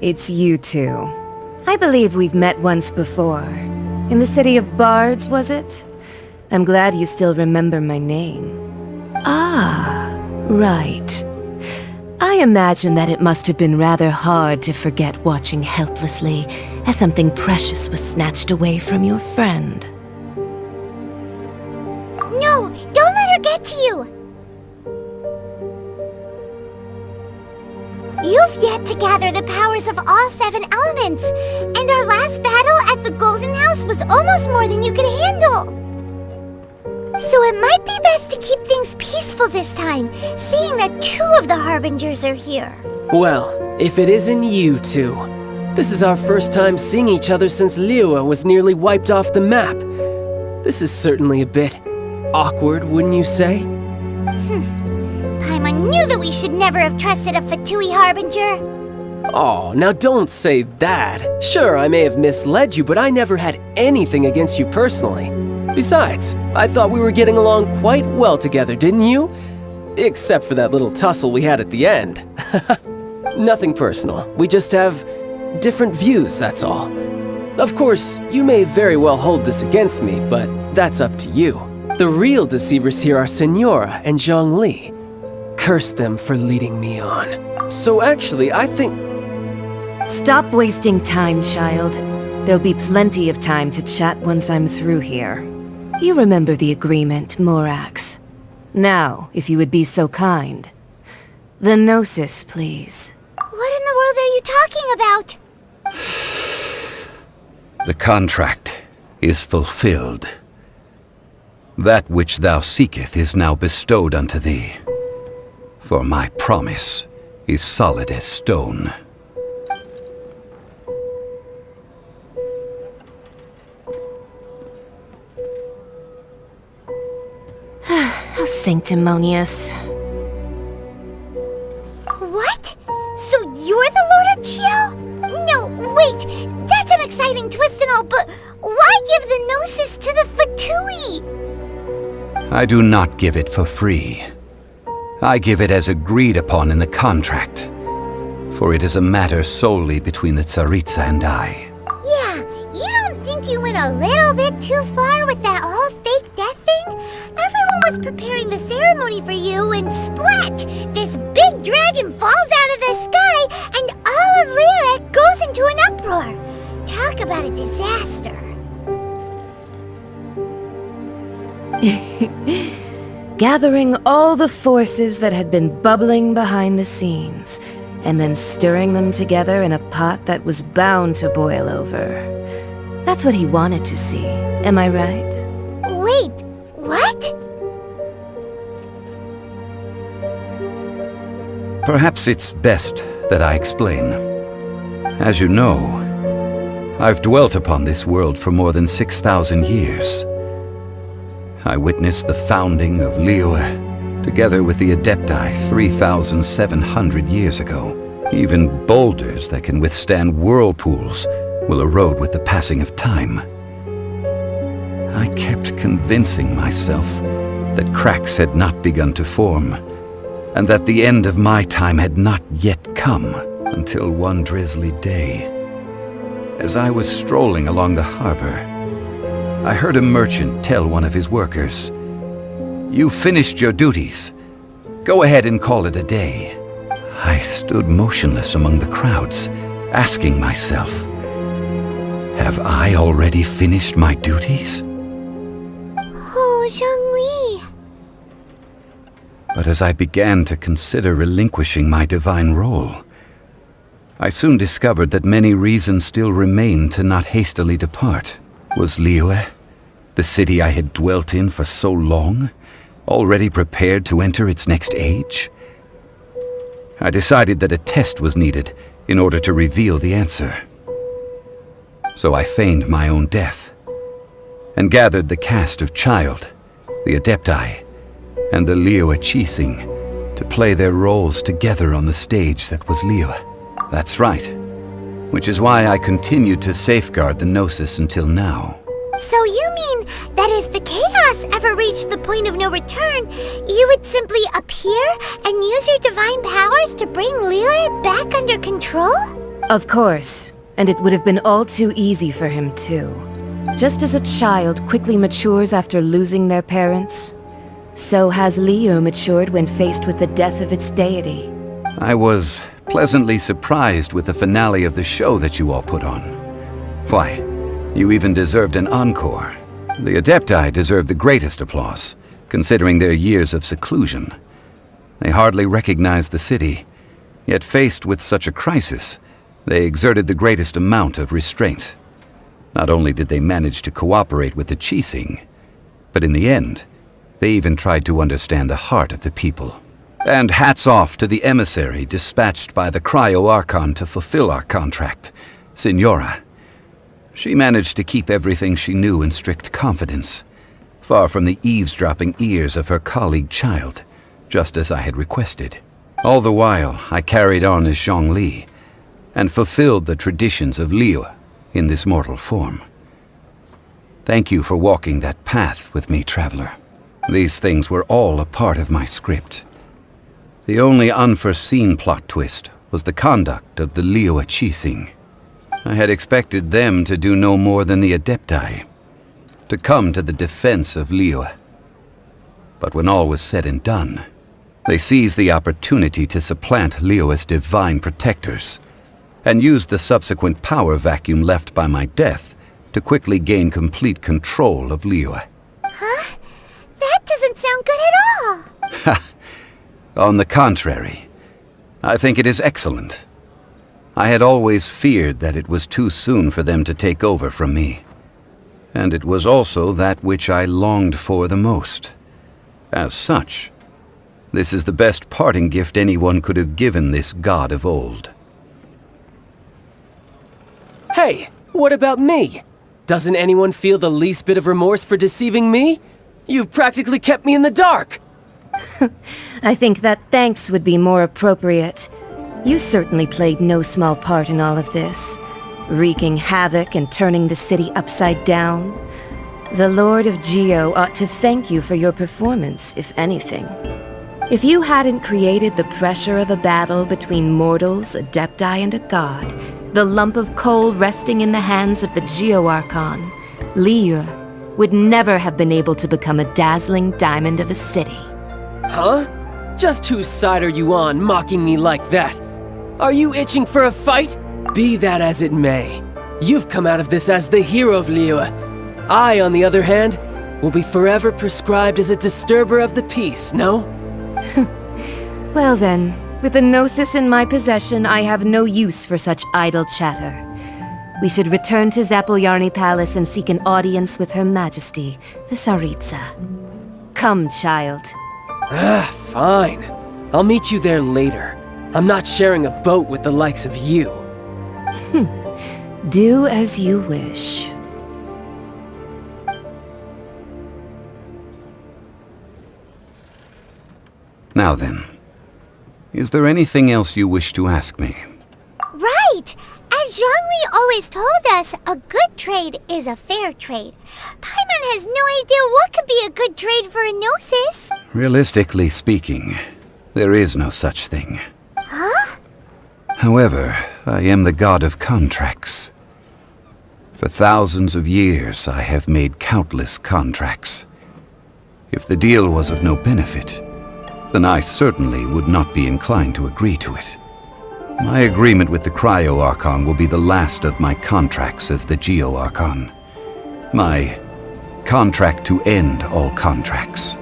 Speaker 13: It's you two. I believe we've met once before. In the city of Bards, was it? I'm glad you still remember my name. Ah, right. I imagine that it must have been rather hard to forget watching helplessly as something precious was snatched away from your friend.
Speaker 2: No, don't let her get to you! You've yet to gather the powers of all 7 elements, and our last battle at the Golden House was almost more than you could handle. So it might be best to keep things peaceful this time, seeing that 2 of the harbingers are here.
Speaker 1: Well, if it isn't you two. This is our first time seeing each other since Liyue was nearly wiped off the map. This is certainly a bit awkward, wouldn't you say?
Speaker 2: Paimon knew that we should never have trusted a Fatui harbinger.
Speaker 1: Oh, now don't say that. Sure, I may have misled you, but I never had anything against you personally. Besides, I thought we were getting along quite well together, didn't you? Except for that little tussle we had at the end. Nothing personal. We just have different views, that's all. Of course, you may very well hold this against me, but that's up to you. The real deceivers here are Senora and Zhongli. Curse them for leading me on. So actually, I think...
Speaker 13: Stop wasting time, child. There'll be plenty of time to chat once I'm through here. You remember the agreement, Morax. Now, if you would be so kind. The Gnosis, please.
Speaker 2: What in the world are you talking about?
Speaker 14: The contract is fulfilled. That which thou seeketh is now bestowed unto thee. For my promise is solid as stone.
Speaker 13: How sanctimonious.
Speaker 2: What? So you're the Lord of Chio? No, wait! That's an exciting twist and all, but why give the Gnosis to the Fatui?
Speaker 14: I do not give it for free. I give it as agreed upon in the contract. For it is a matter solely between the Tsaritsa and I.
Speaker 2: Yeah, you don't think you went a little bit too far with that whole fake death thing? Everyone was preparing the ceremony for you and splat! This big dragon falls out of the sky and all of Liyue goes into an uproar. Talk about a disaster.
Speaker 13: Gathering all the forces that had been bubbling behind the scenes, and then stirring them together in a pot that was bound to boil over. That's what he wanted to see, am I right?
Speaker 2: Wait, what?
Speaker 14: Perhaps it's best that I explain. As you know, I've dwelt upon this world for more than 6,000 years. I witnessed the founding of Liyue, together with the Adepti 3,700 years ago. Even boulders that can withstand whirlpools will erode with the passing of time. I kept convincing myself that cracks had not begun to form, and that the end of my time had not yet come, until one drizzly day. As I was strolling along the harbor, I heard a merchant tell one of his workers, "You finished your duties. Go ahead and call it a day." I stood motionless among the crowds, asking myself, have I already finished my duties?
Speaker 2: Oh, Zhongli.
Speaker 14: But as I began to consider relinquishing my divine role, I soon discovered that many reasons still remained to not hastily depart. Was Liyue, the city I had dwelt in for so long, already prepared to enter its next age? I decided that a test was needed in order to reveal the answer. So I feigned my own death, and gathered the cast of Childe, the Adepti, and the Liyue Qixing to play their roles together on the stage that was Liyue. That's right, which is why I continued to safeguard the Gnosis until now.
Speaker 2: So you mean that if the chaos ever reached the point of no return, you would simply appear and use your divine powers to bring Liyue back under control?
Speaker 13: Of course, and it would have been all too easy for him too. Just as a child quickly matures after losing their parents, so has Liyue matured when faced with the death of its deity.
Speaker 14: I was pleasantly surprised with the finale of the show that you all put on. Why, you even deserved an encore. The Adepti deserve the greatest applause, considering their years of seclusion. They hardly recognized the city, yet faced with such a crisis, they exerted the greatest amount of restraint. Not only did they manage to cooperate with the Qixing, but in the end, they even tried to understand the heart of the people. And hats off to the emissary dispatched by the Cryo-Archon to fulfill our contract, Signora. She managed to keep everything she knew in strict confidence, far from the eavesdropping ears of her colleague Childe, just as I had requested. All the while, I carried on as Zhongli, and fulfilled the traditions of Liyue in this mortal form. Thank you for walking that path with me, traveler. These things were all a part of my script. The only unforeseen plot twist was the conduct of the Liyue Qixing. I had expected them to do no more than the Adepti, to come to the defense of Liyue. But when all was said and done, they seized the opportunity to supplant Liyue's divine protectors, and used the subsequent power vacuum left by my death to quickly gain complete control of Liyue.
Speaker 2: Huh? That doesn't sound good at all!
Speaker 14: Ha! On the contrary, I think it is excellent. I had always feared that it was too soon for them to take over from me. And it was also that which I longed for the most. As such, this is the best parting gift anyone could have given this god of old.
Speaker 1: Hey, what about me? Doesn't anyone feel the least bit of remorse for deceiving me? You've practically kept me in the dark!
Speaker 13: I think that thanks would be more appropriate. You certainly played no small part in all of this, wreaking havoc and turning the city upside down. The Lord of Geo ought to thank you for your performance, if anything. If you hadn't created the pressure of a battle between mortals, Adepti, and a god, the lump of coal resting in the hands of the Geo-Archon, Liyue would never have been able to become a dazzling diamond of a city.
Speaker 1: Huh? Just whose side are you on, mocking me like that? Are you itching for a fight? Be that as it may, you've come out of this as the hero of Liyue. I, on the other hand, will be forever prescribed as a disturber of the peace, no?
Speaker 13: Well then, with the Gnosis in my possession, I have no use for such idle chatter. We should return to Zappolyarny Palace and seek an audience with Her Majesty, the Tsaritsa. Come, child.
Speaker 1: Fine. I'll meet you there later. I'm not sharing a boat with the likes of you.
Speaker 13: Do as you wish.
Speaker 14: Now then, is there anything else you wish to ask me?
Speaker 2: Right! As Zhongli always told us, a good trade is a fair trade. Paimon has no idea what could be a good trade for a Gnosis.
Speaker 14: Realistically speaking, there is no such thing.
Speaker 2: Huh?
Speaker 14: However, I am the god of contracts. For thousands of years, I have made countless contracts. If the deal was of no benefit, then I certainly would not be inclined to agree to it. My agreement with the Cryo-Archon will be the last of my contracts as the Geo-Archon. My contract to end all contracts.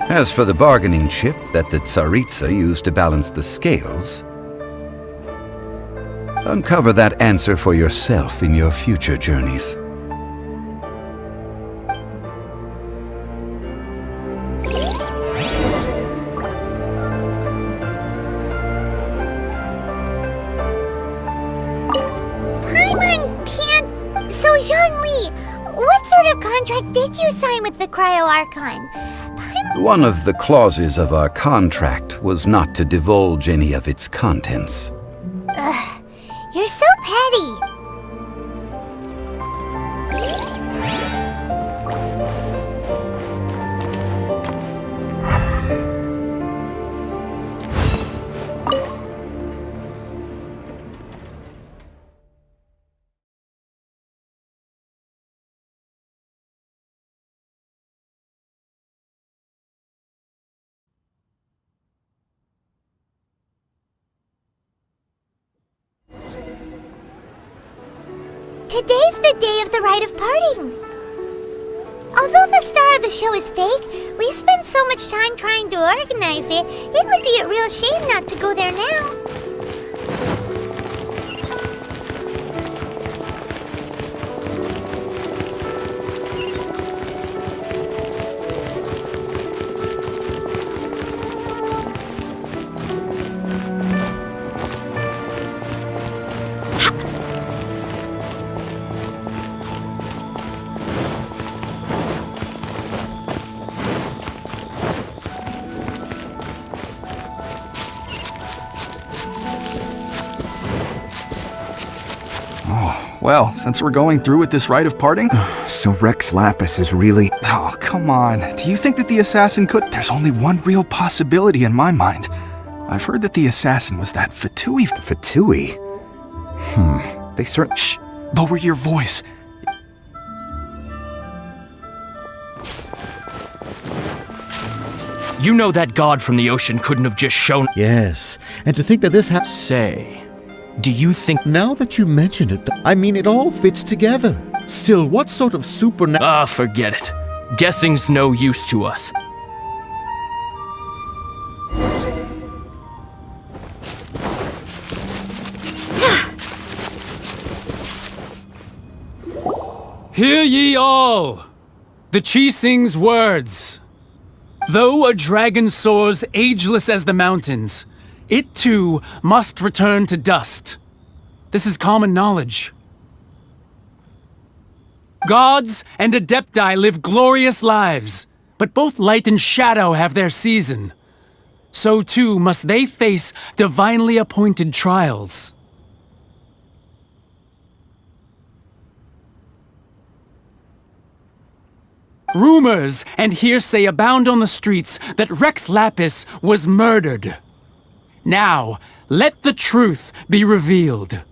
Speaker 14: As for the bargaining chip that the Tsaritsa used to balance the scales, uncover that answer for yourself in your future journeys.
Speaker 2: What sort of contract did you sign with the Cryo-Archon?
Speaker 14: One of the clauses of our contract was not to divulge any of its contents.
Speaker 2: Ugh, you're so petty. Today's the day of the Rite of Parting. Although the star of the show is fake, we spent so much time trying to organize it, it would be a real shame not to go there now.
Speaker 15: Well, since we're going through with this Rite of Parting...
Speaker 16: So Rex Lapis is really...
Speaker 15: Oh, come on. Do you think that the assassin could... There's only one real possibility in my mind. I've heard that the assassin was that Fatui...
Speaker 16: Fatui? They certainly...
Speaker 15: Shh! Lower your voice.
Speaker 17: You know that god from the ocean couldn't have just shown...
Speaker 18: Yes, and to think that this happened...
Speaker 17: Say... Do you think...
Speaker 18: Now that you mention it, I mean, it all fits together. Still, what sort of
Speaker 17: forget it. Guessing's no use to us.
Speaker 9: Hear ye all! The Qixing's words. Though a dragon soars ageless as the mountains, it too must return to dust. This is common knowledge. Gods and Adepti live glorious lives, but both light and shadow have their season. So too must they face divinely appointed trials. Rumors and hearsay abound on the streets that Rex Lapis was murdered. Now, let the truth be revealed.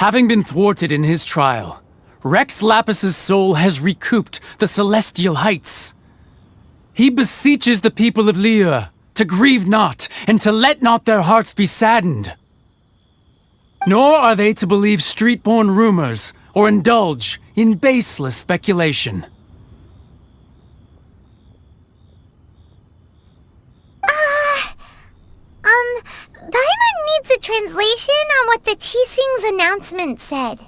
Speaker 9: Having been thwarted in his trial, Rex Lapis's soul has recouped the celestial heights. He beseeches the people of Liyue to grieve not, and to let not their hearts be saddened. Nor are they to believe street-born rumors or indulge in baseless speculation.
Speaker 2: Paimon needs a translation on what the Qixing's announcement said.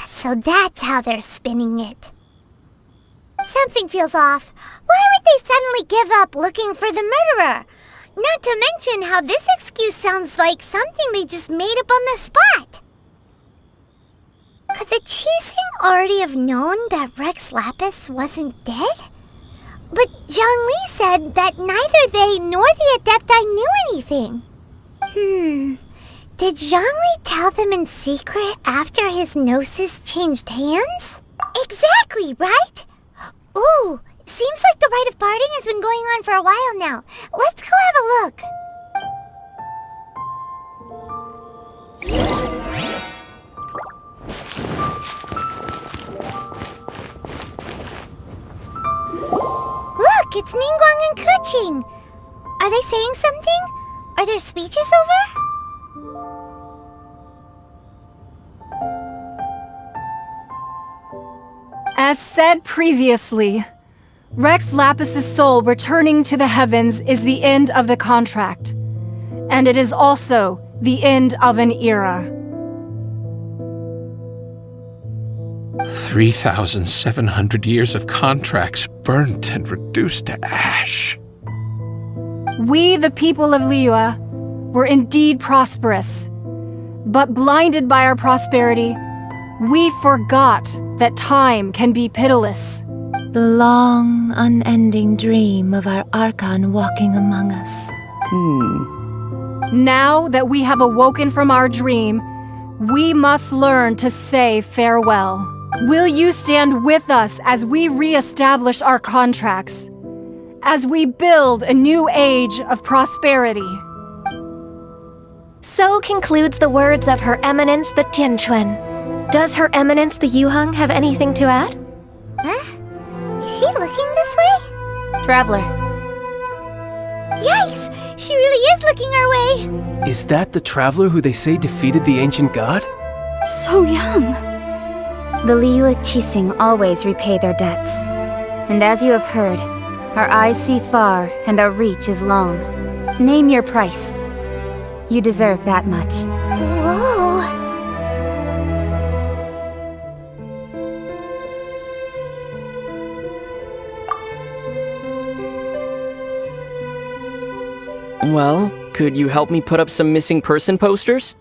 Speaker 2: So that's how they're spinning it. Something feels off. Why would they suddenly give up looking for the murderer? Not to mention how this excuse sounds like something they just made up on the spot. Could the Qixing already have known that Rex Lapis wasn't dead? But Zhongli said that neither they nor the Adepti knew anything. Did Zhongli tell them in secret after his gnosis changed hands? Exactly, right? Ooh, seems like the Rite of Parting has been going on for a while now. Let's go have a look. Look, it's Ningguang and Keqing. Are they saying something? Are their speeches over?
Speaker 3: As said previously, Rex Lapis's soul returning to the heavens is the end of the contract. And it is also the end of an era.
Speaker 15: 3,700 years of contracts burnt and reduced to ash.
Speaker 3: We, the people of Liyue, were indeed prosperous. But blinded by our prosperity, we forgot that time can be pitiless.
Speaker 19: The long, unending dream of our Archon walking among us.
Speaker 3: Now that we have awoken from our dream, we must learn to say farewell. Will you stand with us as we re-establish our contracts? As we build a new age of prosperity?
Speaker 19: So concludes the words of Her Eminence the Tianquan. Does Her Eminence the Yuheng have anything to add?
Speaker 2: Huh? Is she looking this way?
Speaker 7: Traveler.
Speaker 2: Yikes! She really is looking our way!
Speaker 1: Is that the traveler who they say defeated the ancient god?
Speaker 12: So young!
Speaker 7: The Liyue Qixing always repay their debts. And as you have heard, our eyes see far and our reach is long. Name your price. You deserve that much.
Speaker 2: Whoa!
Speaker 17: Well, could you help me put up some missing person posters?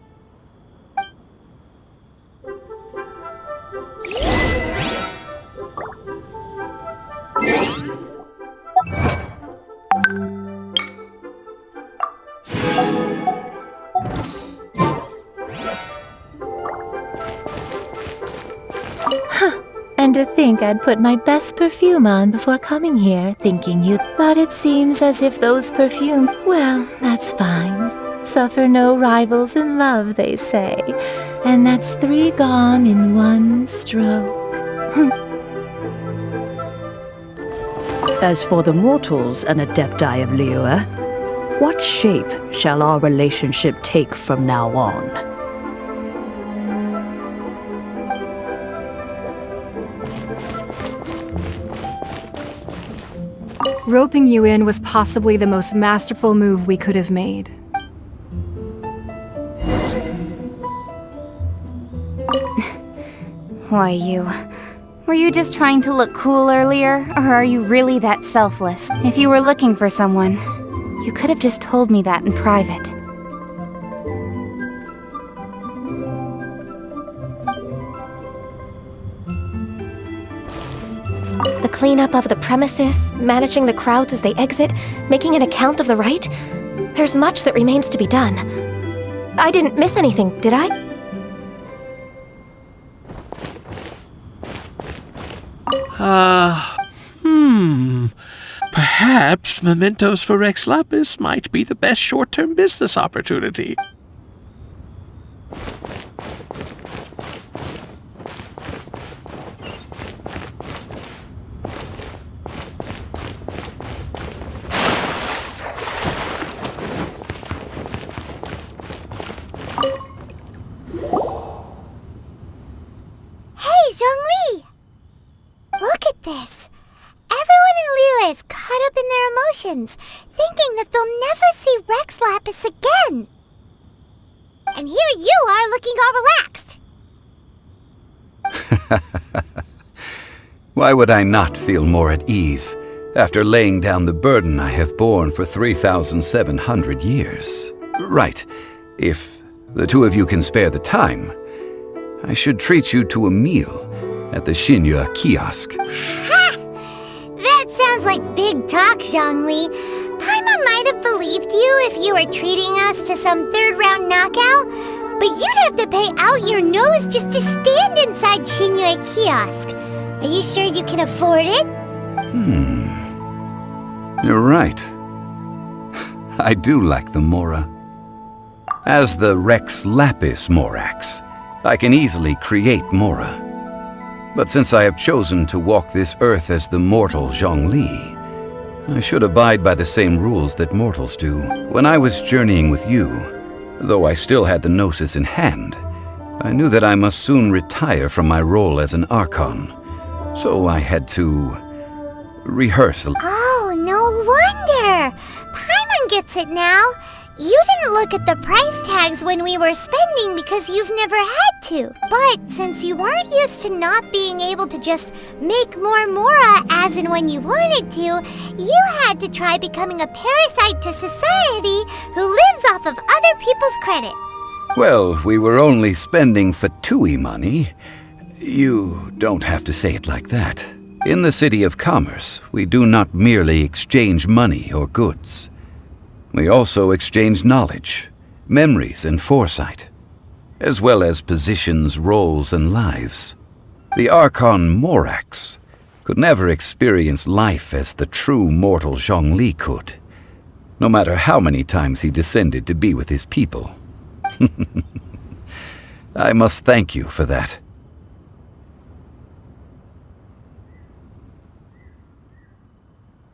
Speaker 19: And to think I'd put my best perfume on before coming here, thinking you'd... But it seems as if those perfume... Well, that's fine. Suffer no rivals in love, they say. And that's 3 gone in 1 stroke.
Speaker 10: As for the mortals and Adepti of Liyue, what shape shall our relationship take from now on?
Speaker 3: Roping you in was possibly the most masterful move we could have made.
Speaker 7: Why, you... Were you just trying to look cool earlier, or are you really that selfless? If you were looking for someone, you could have just told me that in private.
Speaker 19: The cleanup of the premises, managing the crowds as they exit, making an account of the rite. There's much that remains to be done. I didn't miss anything, did I?
Speaker 20: Perhaps mementos for Rex Lapis might be the best short-term business opportunity.
Speaker 2: emotions, thinking that they'll never see Rex Lapis again. And here you are looking all relaxed.
Speaker 14: Why would I not feel more at ease after laying down the burden I have borne for 3,700 years? Right. If the two of you can spare the time, I should treat you to a meal at the Liyue kiosk.
Speaker 2: Ha! That sounds like big talk, Zhongli. Paimon might have believed you if you were treating us to some third-round knockout, but you'd have to pay out your nose just to stand inside Liyue kiosk. Are you sure you can afford it?
Speaker 14: You're right. I do lack the Mora. As the Rex Lapis Morax, I can easily create Mora. But since I have chosen to walk this earth as the mortal Zhongli, I should abide by the same rules that mortals do. When I was journeying with you, though I still had the Gnosis in hand, I knew that I must soon retire from my role as an Archon. So I had to rehearse.
Speaker 2: Oh, no wonder! Paimon gets it now. You didn't look at the price tags when we were spending because you've never had to. But since you weren't used to not being able to just make more Mora as and when you wanted to, you had to try becoming a parasite to society who lives off of other people's credit.
Speaker 14: Well, we were only spending Fatui money. You don't have to say it like that. In the City of Commerce, we do not merely exchange money or goods. We also exchange knowledge, memories, and foresight, as well as positions, roles, and lives. The Archon Morax could never experience life as the true mortal Zhongli could, no matter how many times he descended to be with his people. I must thank you for that.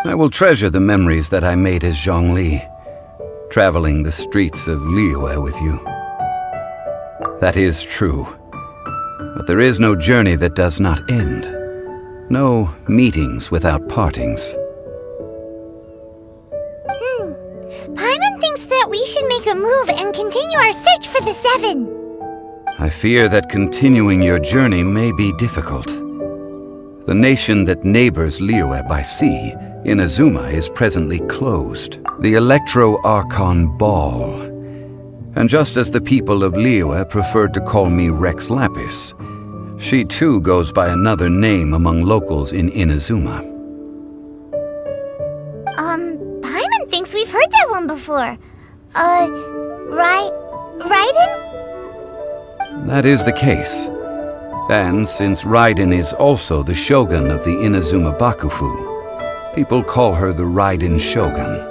Speaker 14: I will treasure the memories that I made as Zhongli, traveling the streets of Liyue with you. That is true. But there is no journey that does not end. No meetings without partings.
Speaker 2: Paimon thinks that we should make a move and continue our search for the Seven.
Speaker 14: I fear that continuing your journey may be difficult. The nation that neighbors Liyue by sea, Inazuma, is presently closed. The Electro-Archon Ball. And just as the people of Liyue preferred to call me Rex Lapis, she too goes by another name among locals in Inazuma.
Speaker 2: Paimon thinks we've heard that one before. Raiden?
Speaker 14: That is the case. And since Raiden is also the Shogun of the Inazuma Bakufu, people call her the Raiden Shogun.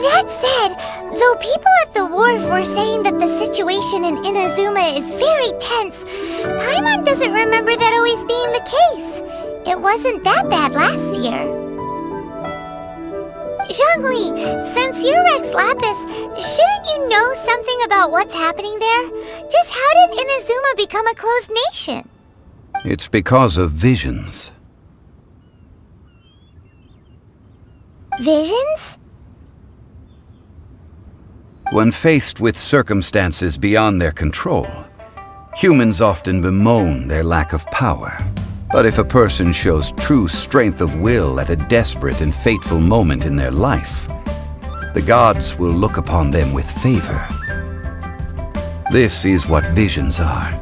Speaker 2: That said, though people at the wharf were saying that the situation in Inazuma is very tense, Paimon doesn't remember that always being the case. It wasn't that bad last year. Zhongli, since you're Rex Lapis, shouldn't you know something about what's happening there? Just how did Inazuma become a closed nation?
Speaker 14: It's because of visions.
Speaker 2: Visions?
Speaker 14: When faced with circumstances beyond their control, humans often bemoan their lack of power. But if a person shows true strength of will at a desperate and fateful moment in their life, the gods will look upon them with favor. This is what visions are.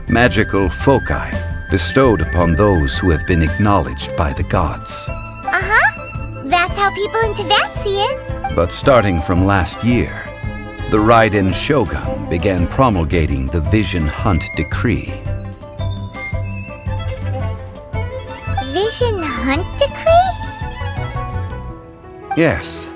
Speaker 14: Magical foci bestowed upon those who have been acknowledged by the gods.
Speaker 2: That's how people in Teyvat see it.
Speaker 14: But starting from last year, the Raiden Shogun began promulgating the Vision Hunt Decree.
Speaker 2: Vision Hunt Decree?
Speaker 14: Yes.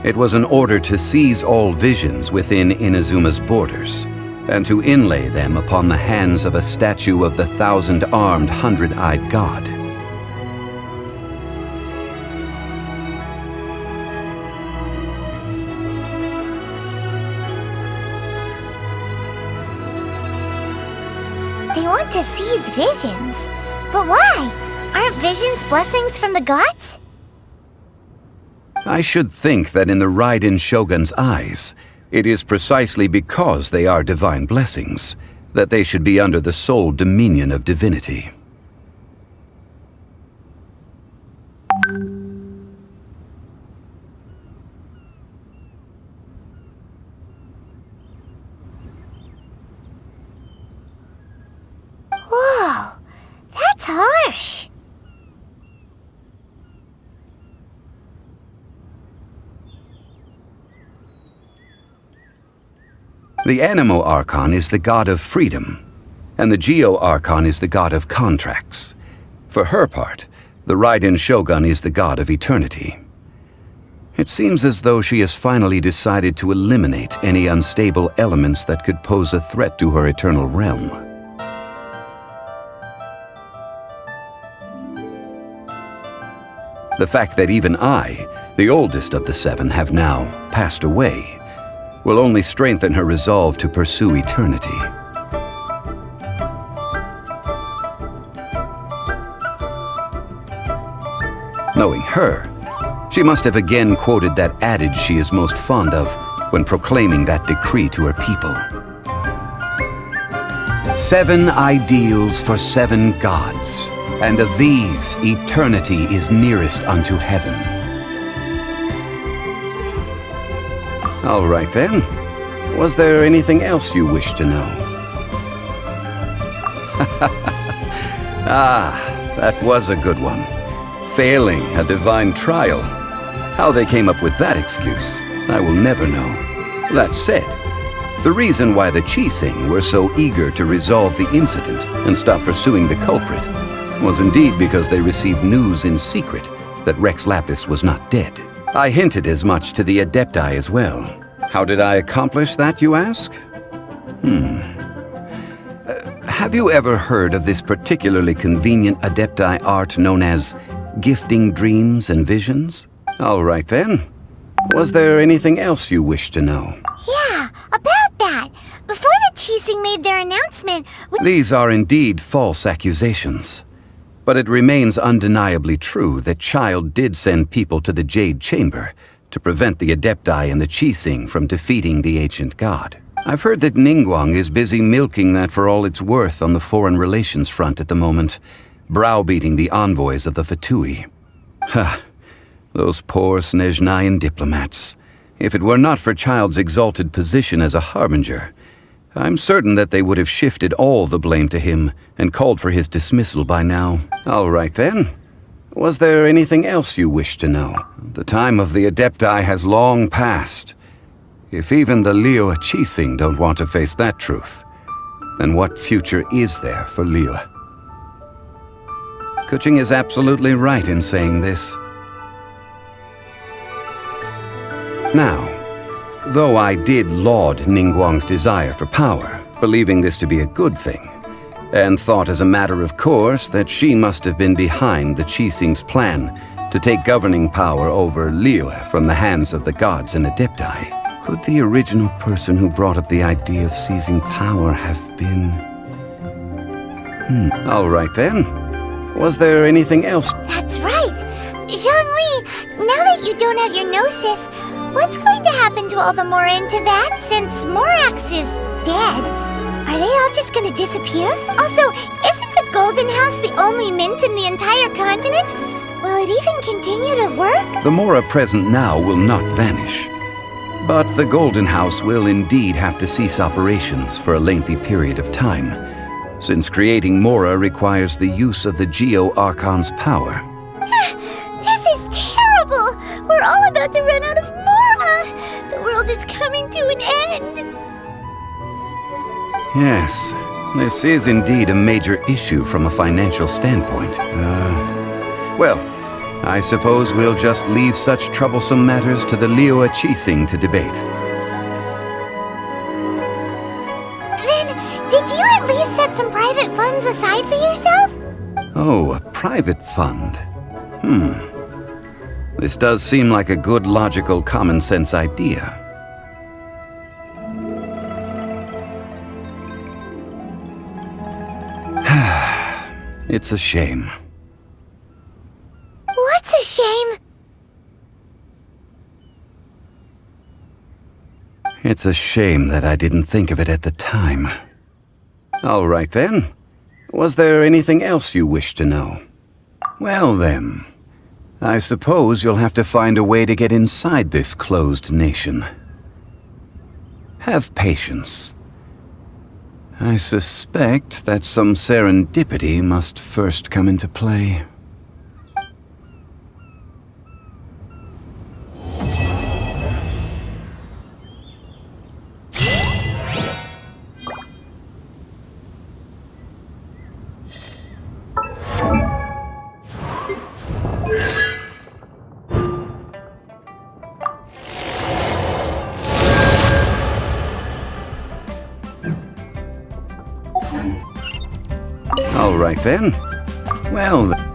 Speaker 14: It was an order to seize all visions within Inazuma's borders, and to inlay them upon the hands of a statue of the 1,000-armed, 100-eyed god.
Speaker 2: They want to seize visions. But why? Aren't visions blessings from the gods?
Speaker 14: I should think that in the Raiden Shogun's eyes, it is precisely because they are divine blessings that they should be under the sole dominion of divinity.
Speaker 2: Whoa, that's harsh.
Speaker 14: The Animo Archon is the god of freedom, and the Geo Archon is the god of contracts. For her part, the Raiden Shogun is the god of eternity. It seems as though she has finally decided to eliminate any unstable elements that could pose a threat to her eternal realm. The fact that even I, the oldest of the seven, have now passed away, will only strengthen her resolve to pursue eternity. Knowing her, she must have again quoted that adage she is most fond of when proclaiming that decree to her people. 7 ideals for 7 gods, and of these, eternity is nearest unto heaven. All right then. Was there anything else you wish to know? Ah, that was a good one. Failing a divine trial. How they came up with that excuse, I will never know. That said, the reason why the Qixing were so eager to resolve the incident and stop pursuing the culprit was indeed because they received news in secret that Rex Lapis was not dead. I hinted as much to the Adepti as well. How did I accomplish that, you ask? Have you ever heard of this particularly convenient Adepti art known as gifting dreams and visions? All right then. Was there anything else you wish to know?
Speaker 2: Yeah, about that. Before the Qixing made their announcement,
Speaker 14: These are indeed false accusations. But it remains undeniably true that Childe did send people to the Jade Chamber to prevent the Adepti and the Qixing from defeating the ancient god. I've heard that Ningguang is busy milking that for all it's worth on the foreign relations front at the moment, browbeating the envoys of the Fatui. Ha! Those poor Snezhnayan diplomats. If it were not for Childe's exalted position as a harbinger, I'm certain that they would have shifted all the blame to him and called for his dismissal by now. All right then. Was there anything else you wish to know? The time of the Adepti has long passed. If even the Liyue Qixing don't want to face that truth, then what future is there for Liyue? Kuching is absolutely right in saying this. Now, though I did laud Ningguang's desire for power, believing this to be a good thing, and thought as a matter of course that she must have been behind the Qixing's plan to take governing power over Liyue from the hands of the gods and Adepti, could the original person who brought up the idea of seizing power have been... All right then. Was there anything else?
Speaker 2: That's right. Zhongli, now that you don't have your gnosis, what's going to happen to all the Mora in Teyvat since Morax is dead? Are they all just gonna disappear? Also, isn't the Golden House the only mint in the entire continent? Will it even continue to work?
Speaker 14: The Mora present now will not vanish. But the Golden House will indeed have to cease operations for a lengthy period of time, since creating Mora requires the use of the Geo Archon's power.
Speaker 2: This is terrible! We're all about to run out of Mora! The world is coming to an end!
Speaker 14: Yes, this is indeed a major issue from a financial standpoint. Well, I suppose we'll just leave such troublesome matters to the Liyue Qixing to debate.
Speaker 2: Then, did you at least set some private funds aside for yourself?
Speaker 14: Oh, a private fund. This does seem like a good, logical, common-sense idea. It's a shame.
Speaker 2: What's a shame?
Speaker 14: It's a shame that I didn't think of it at the time. All right then. Was there anything else you wish to know? Well then, I suppose you'll have to find a way to get inside this closed nation. Have patience. I suspect that some serendipity must first come into play. All right then. Well then.